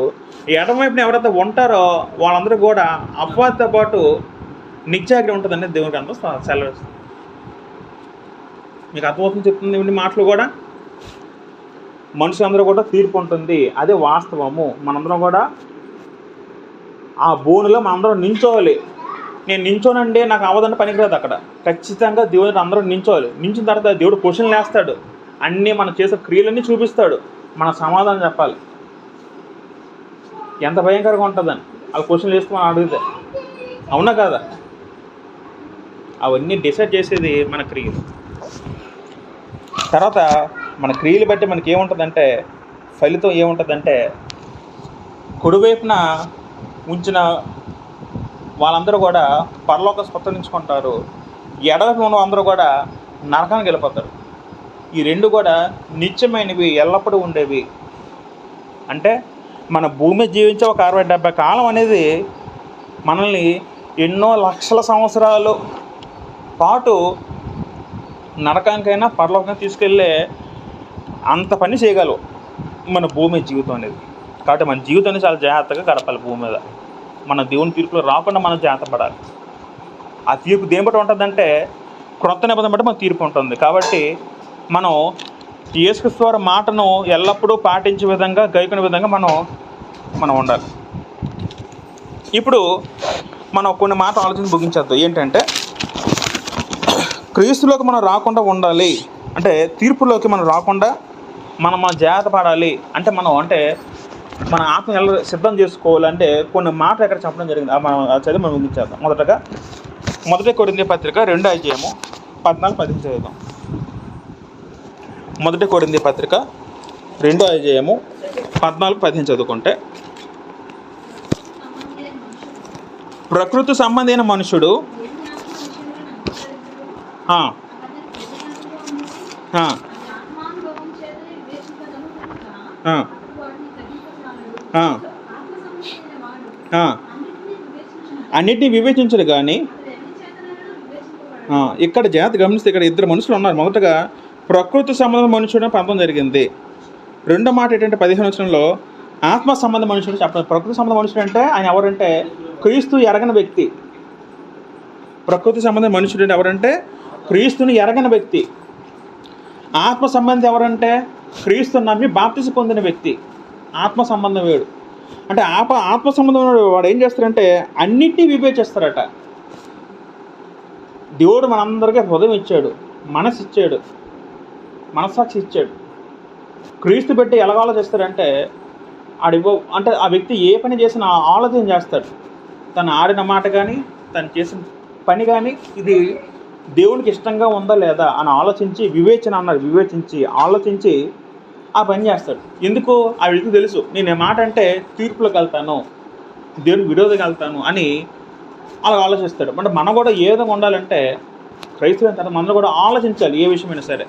ఎడమవైపున ఎవరైతే ఉంటారో వాళ్ళందరూ కూడా అపవాదితో పాటు నిత్యాగ్ని ఉంటుందని దేవునికి అంతా సెలవిస్తుంది. మీకు అర్థమవుతుంది చెప్తుంది ఇవన్నీ మాటలు కూడా. మనుషులందరూ కూడా తీర్పు ఉంటుంది, అదే వాస్తవము. మనందరం కూడా ఆ బోనులో మనందరం నించోవాలి. నేను నించోనండి నాకు అవ్వదంటే పనికిరాదు. అక్కడ ఖచ్చితంగా దేవుడు అందరూ నించోవాలి. నించిన తర్వాత దేవుడు క్వశ్చన్లు వేస్తాడు, అన్నీ మనం చేసే క్రియలన్నీ చూపిస్తాడు, మన సమాధానం చెప్పాలి. ఎంత భయంకరంగా ఉంటుందని వాళ్ళు క్వశ్చన్లు వేస్తూ మనం అడిగితే, అవునా కాదా? అవన్నీ డిసైడ్ చేసేది మన క్రియలు. తర్వాత మన క్రియలు బట్టి మనకి ఏముంటుందంటే ఫలితం ఏముంటుందంటే, కుడివైపున ఉంచిన వాళ్ళందరూ కూడా పరలోక స్వతంత్రించుకుంటారు, ఎడవైపున ఉన్న అందరూ కూడా నరకానికి వెళ్ళిపోతారు. ఈ రెండు కూడా నిత్యమైనవి, ఎల్లప్పుడూ ఉండేవి. అంటే మన భూమి జీవించే ఒక 60-70 కాలం అనేది మనల్ని ఎన్నో లక్షల సంవత్సరాలు పాటు నరకానికైనా పరలోకం తీసుకెళ్ళే అంత పని చేయగలవు మన భూమి జీవితం అనేది. కాబట్టి మన జీవితాన్ని చాలా జాగ్రత్తగా గడపాలి భూమి మీద. మన దేవుని తీర్పులో రాకుండా మనం జాగ్రత్త పడాలి. ఆ తీర్పు దేని బట్టి ఉంటుందంటే క్రొత్త నిబంధన బట్టి మన తీర్పు ఉంటుంది. కాబట్టి మనం యేసుక్రీస్తు వారి మాటను ఎల్లప్పుడూ పాటించే విధంగా, గైకొనే విధంగా మనం ఉండాలి. ఇప్పుడు మనం కొన్ని మాటలు ఆలోచన ముగించేద్దాం. ఏంటంటే క్రీస్తులోకి మనం రాకుండా ఉండాలి అంటే, తీర్పులోకి మనం రాకుండా మనం జాగ్రత్త పడాలి అంటే, మన ఆత్మ ఎలా సిద్ధం చేసుకోవాలంటే కొన్ని మాటలు ఎక్కడ చెప్పడం జరిగింది. మనం చదివి మనం ముగించేద్దాం. మొదటగా 1 కొరింథీ పత్రిక 2 అధ్యాయము 14-15 చదువుదాం. 1 కొరింథీ పత్రిక 2 అధ్యాయము 14-15 చదువుకుంటే, ప్రకృతి సంబంధమైన మనుషుడు అన్నిటినీ వివేచించడు. కానీ ఇక్కడ జాగ్రత్త గమనిస్తే ఇక్కడ ఇద్దరు మనుషులు ఉన్నారు. మొదటగా ప్రకృతి సంబంధం మనుషుడు పంపడం జరిగింది. రెండో మాట ఏంటంటే 15వ వచనంలో ఆత్మ సంబంధ మనుషుడు చెప్పడం. ప్రకృతి సంబంధ మనుషుడు అంటే ఆయన ఎవరంటే క్రీస్తు ఎరగని వ్యక్తి. ప్రకృతి సంబంధ మనుషుడు అంటే ఎవరంటే క్రీస్తుని ఎరగని వ్యక్తి. ఆత్మ సంబంధం ఎవరంటే క్రీస్తుని నమ్మి బాప్తిసం పొందిన వ్యక్తి. ఆత్మ సంబంధం వేడు అంటే ఆత్మ సంబంధం వాడు ఏం చేస్తారంటే అన్నిటినీ వివేచిస్తారట. దేవుడు మనందరికీ హృదయం ఇచ్చాడు, మనసు ఇచ్చాడు, మనస్సాక్షి ఇచ్చాడు. క్రీస్తు పెట్టి ఎలా ఆలోచిస్తారంటే అంటే ఆ వ్యక్తి ఏ పని చేసినా ఆలోచన చేస్తాడు. తను ఆడిన మాట కానీ, తను చేసిన పని కానీ ఇది దేవునికి ఇష్టంగా ఉందా లేదా అని ఆలోచించి, వివేచన అన్నారు, ఆలోచించి ఆ పని చేస్తాడు. ఎందుకు? ఆ వ్యక్తికి తెలుసు నేను ఏ మాట అంటే తీర్పులోకి వెళ్తాను, దేవునికి విరోధంగా వెళ్తాను అని అలా ఆలోచిస్తాడు. అంటే మనం కూడా ఏ విధంగా ఉండాలంటే క్రైస్తవులైన తర్వాత మనం కూడా ఆలోచించాలి. ఏ విషయమైనా సరే,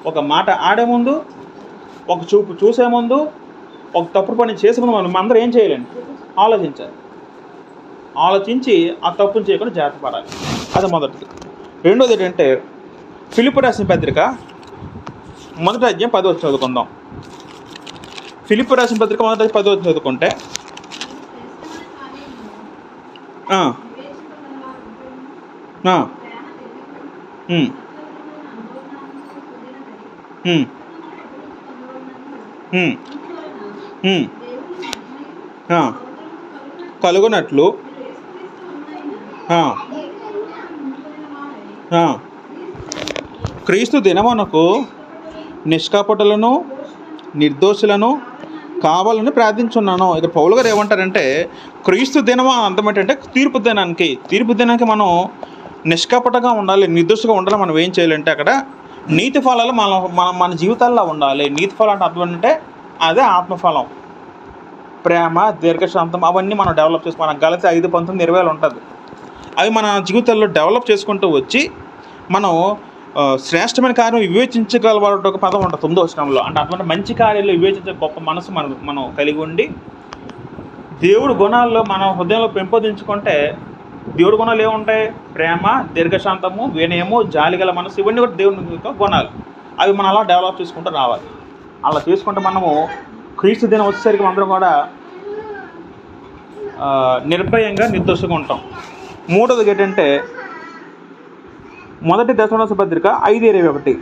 ఒక మాట ఆడే ముందు, ఒక చూపు చూసే ముందు, ఒక తప్పుడు పని చేసే ముందు మనం అందరూ ఏం చేయాలండి? ఆలోచించాలి. ఆలోచించి ఆ తప్పును చేయకుండా జాగ్రత్త పడాలి. అది మొదటిది. రెండోది ఏంటంటే ఫిలిప్పీ రాసిన పత్రిక 1వ అధ్యాయం 10వ వచనం చదువుకుందాం. ఫిలిప్పీ రాసిన పత్రిక 1వ అధ్యాయం 10వ వచనం చదువుకుంటే కలుగునట్లు క్రీస్తు దినమునకు నిష్కపటులను నిర్దోషులను కావాలని ప్రార్థించున్నాను. ఇక్కడ పౌలు గారు ఏమంటారంటే క్రీస్తు దినం అర్థం ఏంటంటే తీర్పు దినానికి మనం నిష్కపటగా ఉండాలి, నిర్దోషంగా ఉండాలి. మనం ఏం చేయాలంటే అక్కడ నీతి ఫలాలు మన జీవితాల్లో ఉండాలి. నీతి ఫలం అంటే అర్థం ఏంటంటే అదే ఆత్మఫలం, ప్రేమ, దీర్ఘశాంతం, అవన్నీ మనం డెవలప్ చేసుకుని మన గలతీ 5:19-20 ఉంటుంది. అవి మన జీవితాల్లో డెవలప్ చేసుకుంటూ వచ్చి మనం శ్రేష్టమైన కార్యం వివేచించగలవాడు ఒక పదం ఉంటుంది 9వ వచనంలో. అంటే అటువంటి మంచి కార్యాలు వివేచించే గొప్ప మనసు మనం కలిగి ఉండి దేవుడి గుణాల్లో మనం హృదయంలో పెంపొందించుకుంటే దేవుడి గుణాలు ఏముంటాయి? ప్రేమ, దీర్ఘశాంతము, వినయము, జాలిగల మనసు, ఇవన్నీ కూడా దేవుని యొక్క గుణాలు. అవి మనం అలా డెవలప్ చేసుకుంటూ రావాలి. అలా చేసుకుంటే మనము క్రీస్తు దినం వచ్చేసరికి అందరం కూడా నిర్భయంగా నిర్దోషంగా ఉంటాం. మూడోది ఏంటంటే 1 దశలోనిక పత్రిక 5:21.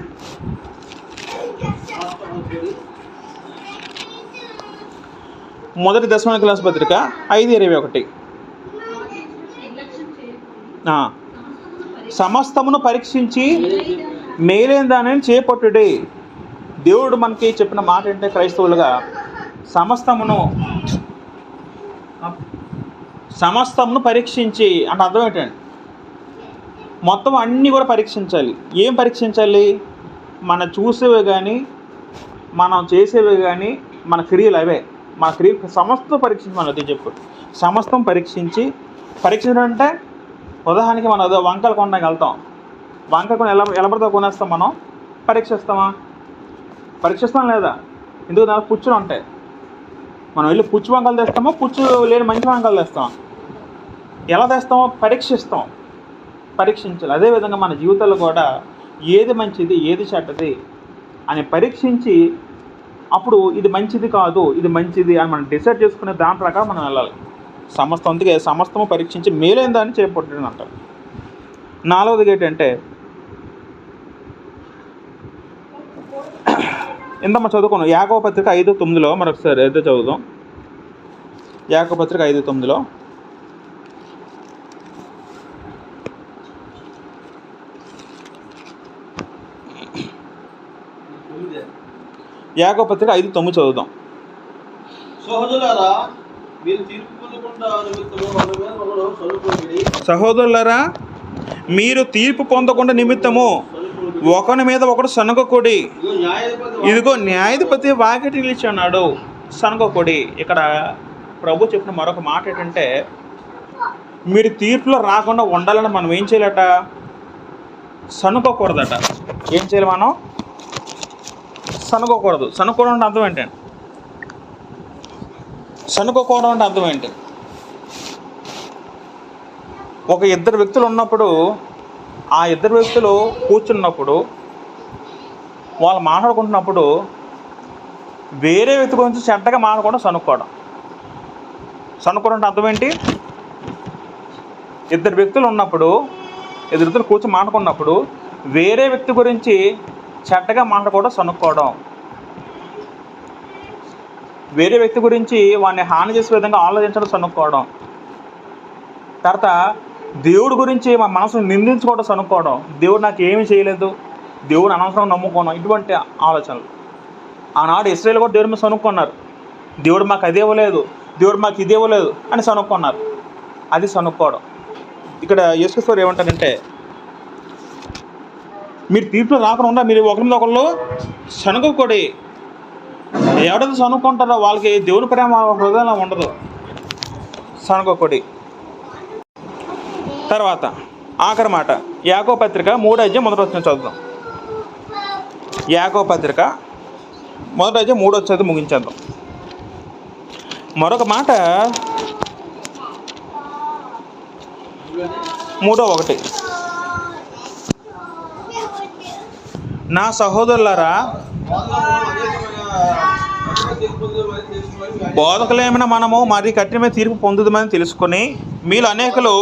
1 దశలోనిక పత్రిక 5:21. సమస్తమును పరీక్షించి మేలైన దానిని చేపట్టుడి. దేవుడు మనకి చెప్పిన మాట ఏంటంటే క్రైస్తవులుగా సమస్తమును పరీక్షించి అంటే అర్థం ఏంటండి? మొత్తం అన్నీ కూడా పరీక్షించాలి. ఏం పరీక్షించాలి? మన చూసేవి కానీ, మనం చేసేవి కానీ, మన క్రియలు అవే. మన క్రియ సమస్తం పరీక్షించమని అది చెప్పు. సమస్తం పరీక్షించడం అంటే ఉదాహరణకి మనం ఏదో వంకలు కొనడానికి వెళ్తాం. వంకలు కొని ఎలా పడితే కొనేస్తాం? మనం పరీక్షిస్తాం లేదా? ఎందుకు దానికి పుచ్చులు ఉంటాయి. మనం వెళ్ళి పుచ్చు వంకలు తెస్తామో పుచ్చు లేని మంచి వంకలు తెస్తాం? ఎలా తెస్తామో పరీక్షించాలి. అదేవిధంగా మన జీవితాల్లో కూడా ఏది మంచిది, ఏది చెడ్డది అని పరీక్షించి అప్పుడు ఇది మంచిది కాదు, ఇది మంచిది అని మనం డిసైడ్ చేసుకునే దాని ప్రకారం మనం వెళ్ళాలి. సమస్తము పరీక్షించి మేలైన దాన్ని చేపట్టడం అంటారు. 4వది ఏంటంటే ఇంతమ్మ చదువుకున్నాం. యాకోబు పత్రిక 5:9 మరొకసారి అయితే చదువుదాం. యాకోబు పత్రిక 5:9. యాకోబు పత్రిక 5:9 చదువుదాం. సహోదరులారా, మీరు తీర్పు పొందకుండా నిమిత్తము ఒకరి మీద ఒకడు సనగకొడి. ఇదిగో న్యాయాధిపతి వాకిటి నిలిచి అన్నాడు. సనగకొడి. ఇక్కడ ప్రభు చెప్పిన మరొక మాట ఏంటంటే మీరు తీర్పులో రాకుండా ఉండాలని మనం ఏం చేయాలట? సనుకోకూడదట. ఏం చేయాలి? మనం సనుకోకూడదు. సనుకోవడం అంటే అర్థం ఏంటండి? సనుకోవడం అంటే అర్థం ఏంటి? ఒక ఇద్దరు వ్యక్తులు ఉన్నప్పుడు ఆ ఇద్దరు వ్యక్తులు కూర్చున్నప్పుడు వాళ్ళు మాట్లాడుకుంటున్నప్పుడు వేరే వ్యక్తి గురించి చెడ్డగా మాట్లాడకుండా సనుక్కోవడం అంటే అర్థం ఏంటి? ఇద్దరు వ్యక్తులు ఉన్నప్పుడు, ఇద్దరు వ్యక్తులు కూర్చొని మాట్లాడుకున్నప్పుడు వేరే వ్యక్తి గురించి చెడ్డగా మాట్లాడకుండా సనుక్కోవడం, వేరే వ్యక్తి గురించి వాడిని హాని చేసే విధంగా ఆలోచించడం సనుక్కోవడం, తర్వాత దేవుడి గురించి మా మనసును నిందించుకోవడం సనుక్కోవడం, దేవుడు నాకు ఏమీ చేయలేదు, దేవుడు అనవసరంగా నమ్ముకోవడం, ఇటువంటి ఆలోచనలు. ఆనాడు ఇశ్రాయేలు కూడా దేవుడి మీద సనుక్కున్నారు. దేవుడు మాకు అది ఇవ్వలేదు, దేవుడు మాకు ఇది ఇవ్వలేదు అని సనుక్కున్నారు. అది సనుక్కోవడం. ఇక్కడ యేసుక్రీస్తు ఏమంటారంటే మీరు తీర్పులో రాకుండా మీరు ఒకరి మీద ఒకళ్ళు సనుక్కోకూడదు. ఎవరైతే సనుక్కుంటారో వాళ్ళకి దేవుని ప్రేమ హృదయంలో ఉండదు. సనుక్కోకూడదు. తర్వాత ఆఖరి మాట యాకోబు పత్రిక 3:1 చదువుదాం. యాకోబు పత్రిక 3 ముగించేద్దాం. మరొక మాట 3:1, నా సహోదరులారా బోధకులేమైనా మనము మరి కఠినమైన తీర్పు పొందుదామని తెలుసుకొని మీలో అనేకులు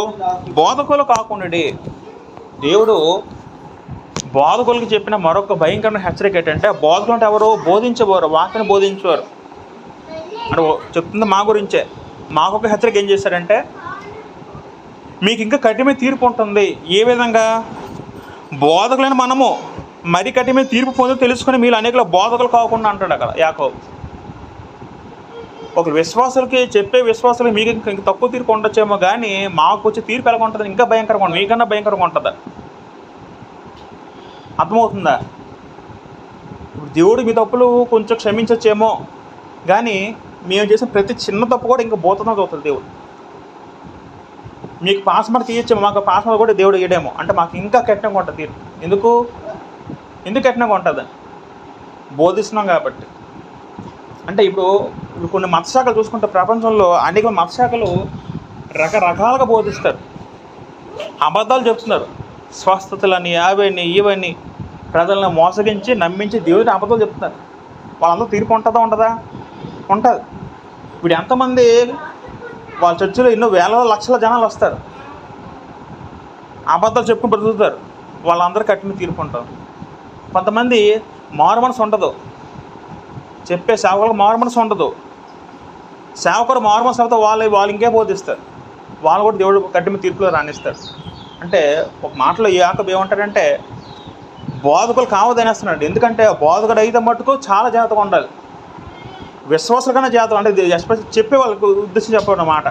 బోధకులు కాకుండాడి. దేవుడు బోధకులకి చెప్పిన మరొక భయంకరమైన హెచ్చరిక ఏంటంటే, బోధకులు అంటే ఎవరు? బోధించేవారు, వాక్యాన్ని బోధించేవారు అని చెప్తుంది మా గురించే. మాకొక హెచ్చరిక ఏం చేశారంటే, మీకు ఇంకా కఠినమైన తీర్పు ఉంటుంది. ఏ విధంగా? బోధకులైన మనము మరి కఠినమైన తీర్పు పొంది తెలుసుకొని మీరు అనేకలు బోధకులు కాకుండా అంటాడు అక్కడ యాకోబు. ఒక విశ్వాసులకి చెప్పే విశ్వాసులకి మీకు ఇంక తక్కువ తీర్పు ఉండొచ్చేమో, కానీ మాకు వచ్చే తీర్పు ఎలా ఉంటుంది? ఇంకా భయంకరంగా ఉంటుంది, మీకన్నా భయంకరంగా ఉంటుందా? అర్థమవుతుందా? ఇప్పుడు దేవుడు మీ తప్పులు కొంచెం క్షమించచ్చేమో, కానీ మేము చేసిన ప్రతి చిన్న తప్పు కూడా ఇంకా భూతంగా అవుతుంది దేవుడు. మీకు పాస్ మార్క్ ఇచ్చాము, మాకు పాస్ మార్క్ కూడా దేవుడు ఇయ్యడేమో, అంటే మాకు ఇంకా కఠినంగా ఉంటుంది తీర్పు. ఎందుకు కఠినంగా ఉంటుంది? బోధిస్తున్నాం కాబట్టి. అంటే ఇప్పుడు కొన్ని మతశాఖలు చూసుకుంటే ప్రపంచంలో అనేక మతశాఖలు రకరకాలుగా బోధిస్తారు, అబద్ధాలు చెప్తున్నారు. స్వస్థతలని అవన్నీ ఇవన్నీ ప్రజలను మోసగించి నమ్మించి దేవుడిని అబద్ధాలు చెప్తున్నారు. వాళ్ళందరూ తీర్పు ఉంటుందా? ఉంటుంది. ఇప్పుడు ఎంతమంది వాళ్ళ చర్చిలో ఎన్నో వేల లక్షల జనాలు వస్తారు, అబద్ధాలు చెప్పుకుని బ్రతుకుతారు. వాళ్ళందరూ కఠిన తీర్పు ఉంటారు. కొంతమంది మారు మనసు ఉండదు, చెప్పే సేవకులకు మారు మనసు ఉండదు. సేవకుడు మారు మనసు అవుతా వాళ్ళు ఇంకే బోధిస్తారు, వాళ్ళు కూడా దేవుడు కఠిన తీర్పులో రాణిస్తారు. అంటే ఒక మాటలో యాకోబు ఏమంటాడంటే, బోధకులు కావదనేస్తున్నాడు. ఎందుకంటే బోధకుడు అయితే మటుకు చాలా జాగ్రత్తగా ఉండాలి, విశ్వాసాల కన్నా జాగ్రత్త. అంటే ఎస్పెషల్ చెప్పే వాళ్ళకి ఉద్దేశం చెప్పడం మాట.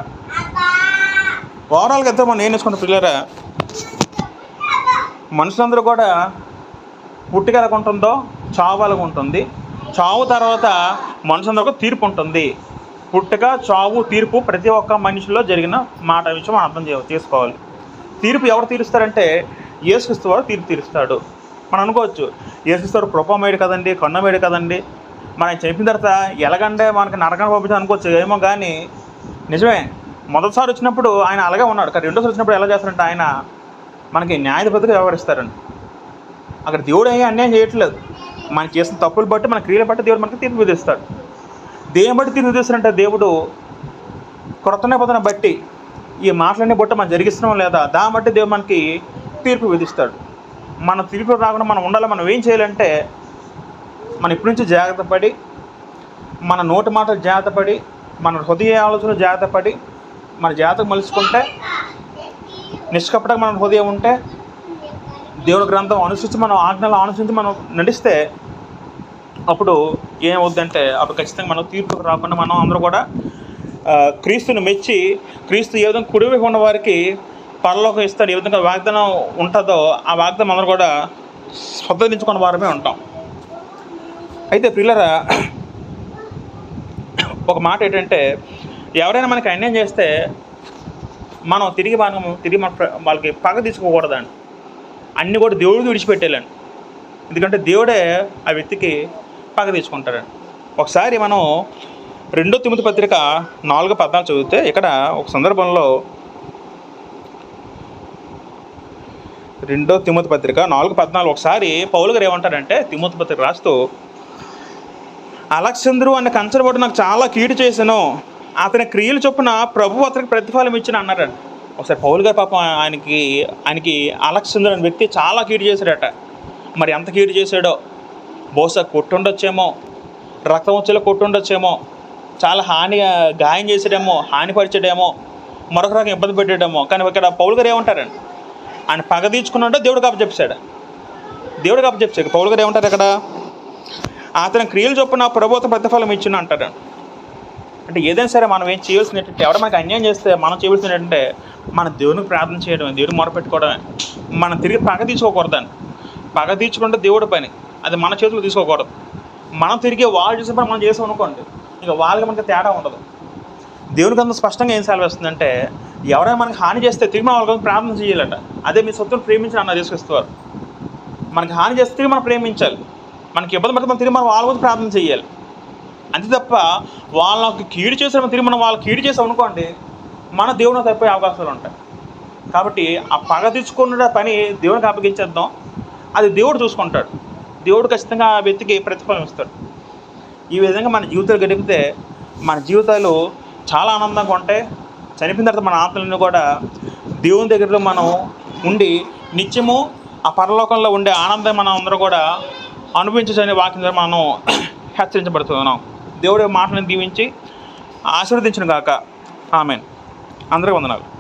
ఓవరాల్గా అయితే మనం ఏం నేర్చుకుంటాం పిల్లరా, మనుషులందరూ కూడా పుట్టుక ఎలాగ ఉంటుందో చావు ఎలాగ ఉంటుంది, చావు తర్వాత మనుషులందరూ కూడా తీర్పు ఉంటుంది. పుట్టుక, చావు, తీర్పు ప్రతి ఒక్క మనిషిలో జరిగిన మాట విషయం మనం అర్థం చేసుకోవాలి. తీర్పు ఎవరు తీరుస్తారంటే యేసుక్రీస్తు వారు తీర్పు తీరుస్తాడు. మనం అనుకోవచ్చు, యేసుక్రీస్తు వారు కృపమేడు కదండి, కన్నమేడు కదండి, మనం చెప్పిన తర్వాత ఎలాగంటే మనకి నరకాన్ని పంపించాలి అనుకోవచ్చు ఏమో, కానీ నిజమే. మొదటిసారి వచ్చినప్పుడు ఆయన అలాగే ఉన్నాడు, కానీ రెండోసారి వచ్చినప్పుడు ఎలా చేస్తారంటే ఆయన మనకి న్యాయాధిపతిగా వ్యవహరిస్తారండి. అక్కడ దేవుడు అన్యాయం చేయట్లేదు, మనం చేసిన తప్పులు బట్టి మన క్రియలు బట్టి దేవుడు మనకి తీర్పు విధిస్తాడు. దేని బట్టి తీర్పు విధిస్తాడంటే, దేవుడు క్రొత్త నిబంధన బట్టి ఈ మాటలన్నీ బట్టి మనం జరిగిస్తున్నాం లేదా దాన్ని బట్టి దేవుడు మనకి తీర్పు విధిస్తాడు. మన తీర్పు రాకుండా మనం ఉండాలి. మనం ఏం చేయాలంటే, మనం ఇప్పటి నుంచి జాగ్రత్త పడి, మన నోటి మాటలు జాగ్రత్త పడి, మన హృదయ ఆలోచనలు జాగ్రత్త పడి, మన జాగ్రత్తకు మలుచుకుంటే, నిష్కపటంగా మన హృదయం ఉంటే, దేవుడి గ్రంథం అనుసరించి మనం ఆజ్ఞలు అనుసరించి మనం నడిస్తే, అప్పుడు ఏమవుద్దంటే అప్పుడు ఖచ్చితంగా మనం తీర్పుకు రాకుండా మనం అందరూ కూడా క్రీస్తుని మెచ్చి, క్రీస్తు ఏ విధంగా కుడివైపు ఉన్న వారికి పరలోకం ఇస్తాడు, ఏ విధంగా వాగ్దానం ఉంటుందో ఆ వాగ్దానం అందరూ కూడా స్వతంత్రించుకున్న వారమే ఉంటాం. అయితే పిల్లరా, ఒక మాట ఏంటంటే, ఎవరైనా మనకి అన్యాయం చేస్తే మనం తిరిగి మన వాళ్ళకి పగ తీసుకోకూడదండి. అన్నీ కూడా దేవుడికి విడిచిపెట్టేయాలండి. ఎందుకంటే దేవుడే ఆ వ్యక్తికి పగ తీసుకుంటాడండి. ఒకసారి మనం 2 తిమోతి పత్రిక 4:14 చదివితే, ఇక్కడ ఒక సందర్భంలో 2 తిమోతి పత్రిక 4:14 ఒకసారి పౌలు గారు ఏమంటారంటే, తిమోతి పత్రిక రాస్తూ, అలెగ్జాంద్రు అనే కంచరబోటు నాకు చాలా కీడు చేశాను, అతని క్రియలు చొప్పున ప్రభు అతనికి ప్రతిఫలం ఇచ్చిన అన్నారండి. ఒకసారి పౌలు గారు పాపం ఆయనకి అలెగ్జాంద్రు అనే వ్యక్తి చాలా కీడు చేశాడట. మరి ఎంత కీడు చేశాడో, బహుశా కొట్టుండొచ్చేమో, రక్తం వచ్చేలా కొట్టుండొచ్చేమో, చాలా గాయం చేసాడేమో, హానిపరిచాడేమో, మరొక రకం ఇబ్బంది పెట్టాడేమో. కానీ ఇక్కడ పౌలు గారు ఏమంటారండి, ఆయన పగ తీర్చుకున్నాడో దేవుడికి అప్పచెప్పాడు. పౌలు గారు ఏమంటారు ఇక్కడ, అతని క్రియలు చొప్పున ప్రభుత్వం ప్రతిఫలం ఇచ్చిన అంటారు. అంటే ఏదైనా సరే మనం ఏం చేయాల్సిన ఏంటంటే, ఎవడ మనకి అన్యాయం చేస్తే మనం చేయవలసింది ఏంటంటే, మన దేవునికి ప్రార్థన చేయడమే, దేవుడికి మొరపెట్టుకోవడమే. మనం తిరిగి పగ తీసుకోకూడదని. పగ తీర్చుకుంటే దేవుడి పని, అది మన చేతులు తీసుకోకూడదు. మనం తిరిగి వాళ్ళు చేసే పని మనం చేసాం అనుకోండి, ఇక వాళ్ళకి మనకి తేడా ఉండదు. దేవునికి అంత స్పష్టంగా ఏం సెలవు వేస్తుందంటే, ఎవరైనా మనకి హాని చేస్తే తిరిగి మనం వాళ్ళ కోసం ప్రార్థన చేయాలట. అదే మీ శత్రువుని ప్రేమించిన అన్న తీసుకొస్తారు. మనకి హాని చేస్తే తిరిగి మనం ప్రేమించాలి. మనకి ఇబ్బంది పడితే మనం తిరిగి మనం వాళ్ళ కోసం ప్రార్థన చేయాలి. అంతే తప్ప వాళ్ళకి కీడు చేసిన తిరిగి మనం వాళ్ళకి కీడు చేసాం అనుకోండి, మన దేవునికి తప్పే అవకాశాలు ఉంటాయి. కాబట్టి ఆ పగ తెచ్చుకున్న పని దేవునికి అప్పగించేద్దాం. అది దేవుడు చూసుకుంటాడు. దేవుడు ఖచ్చితంగా ఆ వ్యక్తికి ప్రతిఫలం ఇస్తాడు. ఈ విధంగా మన జీవితాలు గడిపితే మన జీవితాలు చాలా ఆనందంగా ఉంటాయి. చనిపోయిన తర్వాత మన ఆత్మలను కూడా దేవుని దగ్గరలో మనం ఉండి నిత్యము ఆ పరలోకంలో ఉండే ఆనందం మనం అందరూ కూడా అనుభవించని వాక్యం ద్వారా మనం హెచ్చరించబడుతున్నాం. దేవుడి మాటలను దీవించి ఆశీర్వదించును గాక. ఆమేన్. అందరికీ వందనాలు.